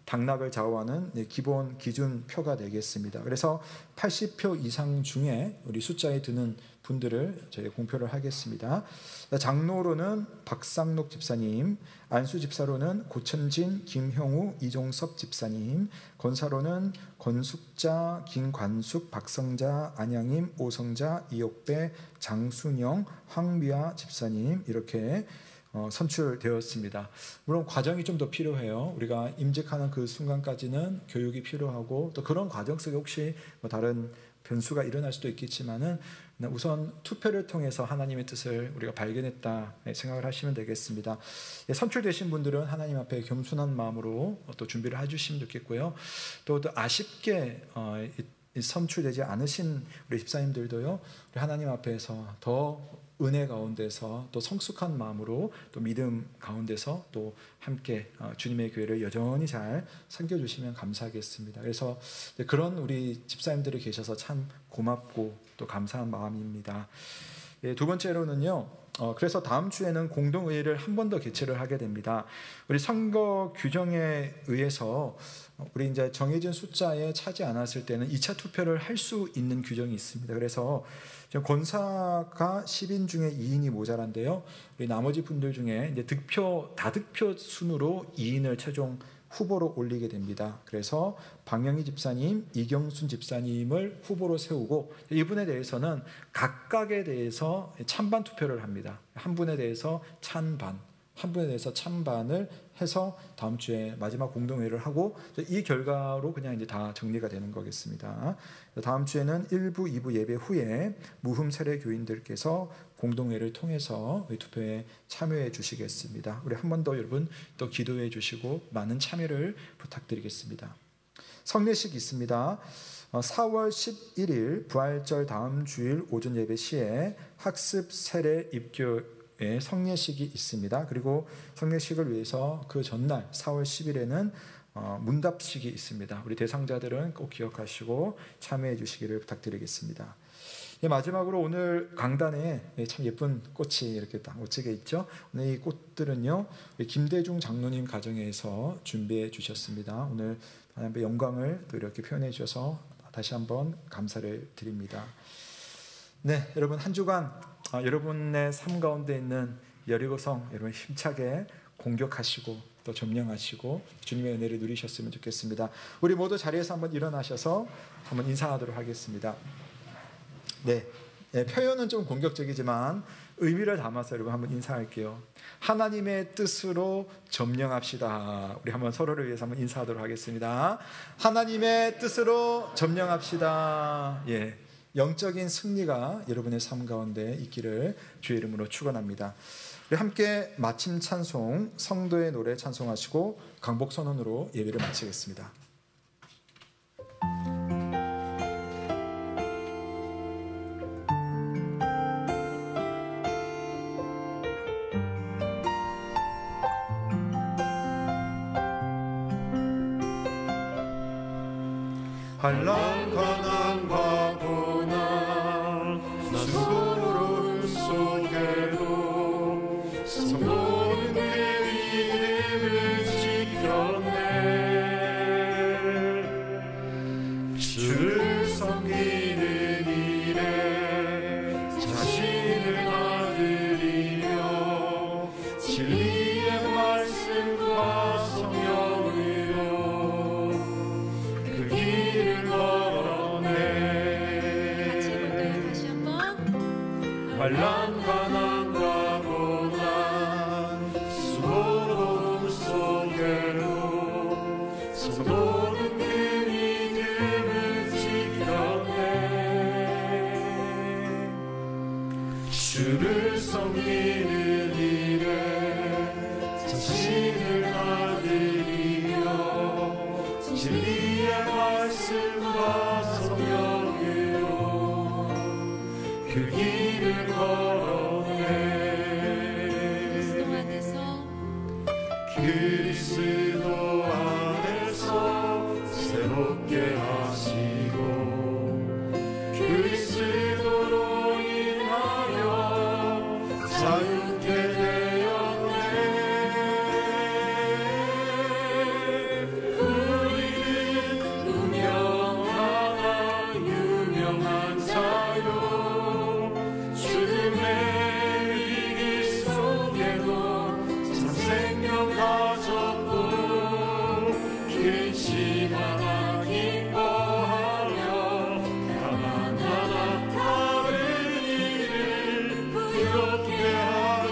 당락을 좌우하는 기본 기준 표가 되겠습니다. 그래서 80표 이상 중에 우리 숫자에 드는 분들을 저희가 공표를 하겠습니다. 장로로는 박상록 집사님, 안수 집사로는 고천진, 김형우, 이종섭 집사님, 권사로는 권숙자, 김관숙, 박성자, 안양임, 오성자, 이옥배, 장순영, 황미아 집사님 이렇게 선출되었습니다. 물론 과정이 좀 더 필요해요. 우리가 임직하는 그 순간까지는 교육이 필요하고 또 그런 과정 속에 혹시 다른 변수가 일어날 수도 있겠지만은 우선 투표를 통해서 하나님의 뜻을 우리가 발견했다 생각을 하시면 되겠습니다. 선출되신 분들은 하나님 앞에 겸손한 마음으로 또 준비를 해주시면 좋겠고요. 또 아쉽게 선출되지 않으신 우리 집사님들도요, 우리 하나님 앞에서 더 은혜 가운데서 또 성숙한 마음으로 또 믿음 가운데서 또 함께 주님의 교회를 여전히 잘 섬겨주시면 감사하겠습니다. 그래서 그런 우리 집사님들이 계셔서 참 고맙고 또 감사한 마음입니다. 두 번째로는요, 그래서 다음 주에는 공동의회를 한 번 더 개최를 하게 됩니다. 우리 선거 규정에 의해서 우리 이제 정해진 숫자에 차지 않았을 때는 2차 투표를 할 수 있는 규정이 있습니다. 그래서 권사가 10인 중에 2인이 모자란데요. 우리 나머지 분들 중에 이제 다득표 순으로 2인을 최종 후보로 올리게 됩니다. 그래서 방영희 집사님, 이경순 집사님을 후보로 세우고 이분에 대해서는 각각에 대해서 찬반 투표를 합니다. 한 분에 대해서 찬반, 한 분에 대해서 찬반을 해서 다음 주에 마지막 공동회의를 하고 이 결과로 그냥 이제 다 정리가 되는 거겠습니다. 다음 주에는 1부, 2부 예배 후에 무흠 세례 교인들께서 공동회의를 통해서 투표에 참여해 주시겠습니다. 우리 한 번 더 여러분 또 기도해 주시고 많은 참여를 부탁드리겠습니다. 성례식 있습니다. 4월 11일 부활절 다음 주일 오전 예배 시에 학습 세례 입교 성례식이 있습니다. 그리고 성례식을 위해서 그 전날 4월 10일에는 문답식이 있습니다. 우리 대상자들은 꼭 기억하시고 참여해 주시기를 부탁드리겠습니다. 마지막으로 오늘 강단에 참 예쁜 꽃이 이렇게 딱 멋지게 있죠. 오늘 이 꽃들은요, 김대중 장로님 가정에서 준비해 주셨습니다. 오늘 하나님의 영광을 또 이렇게 표현해 주셔서 다시 한번 감사를 드립니다. 네, 여러분 한 주간 여러분의 삶 가운데 있는 여리고성 여러분 힘차게 공격하시고 또 점령하시고 주님의 은혜를 누리셨으면 좋겠습니다. 우리 모두 자리에서 한번 일어나셔서 한번 인사하도록 하겠습니다. 네, 표현은 좀 공격적이지만 의미를 담아서 여러분 한번 인사할게요. 하나님의 뜻으로 점령합시다. 우리 한번 서로를 위해서 한번 인사하도록 하겠습니다. 하나님의 뜻으로 점령합시다. 예. 영적인 승리가 여러분의 삶 가운데 있기를 주의 이름으로 축원합니다. 우리 함께 마침 찬송 성도의 노래 찬송하시고 강복 선언으로 예배를 마치겠습니다. 한란간항과 고난 수고로움 속에도 성도는 내 믿음을 지켰네. 주를 섬기는 일에 자신을 다드리며 진리의 말씀과 성령으로 그 길을 환난 가난과 고난 수고로움 속에도 성도는 그 믿음을 지켰네. 주를 섬기는 일에 자신을 다드리며 진리의 말씀과 성령으로 그 길을 걸어내 그리스도 안에서 새롭게 하시고 그리스도로 인하여 자유케 되었네. 우리는 운명하나 유명한 자요 죽음의 위기 속에도 참 생명 가졌고 근심하나 기뻐하며 가난하나 다른 일을 부럽게 하는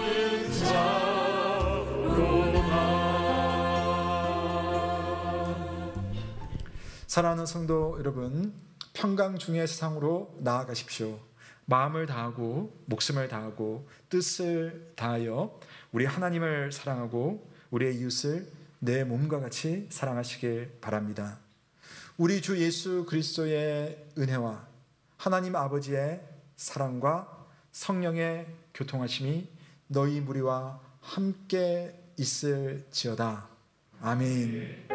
자로다. 사랑하는 성도 여러분, 평강 중의 세상으로 나아가십시오. 마음을 다하고 목숨을 다하고 뜻을 다하여 우리 하나님을 사랑하고 우리의 이웃을 내 몸과 같이 사랑하시길 바랍니다. 우리 주 예수 그리스도의 은혜와 하나님 아버지의 사랑과 성령의 교통하심이 너희 무리와 함께 있을지어다. 아멘.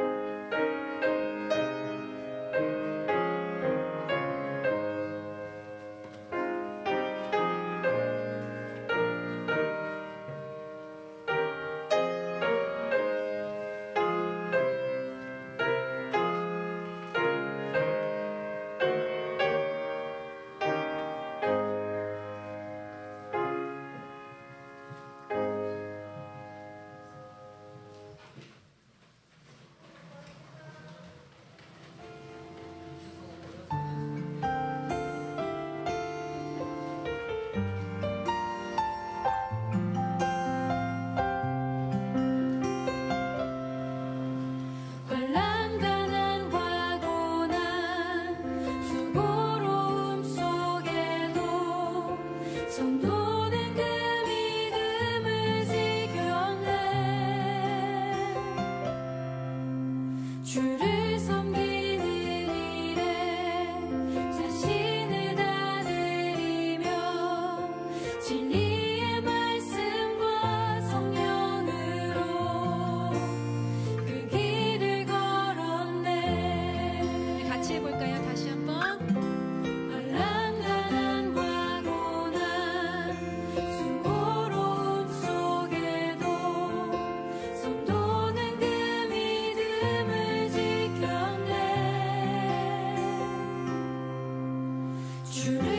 주를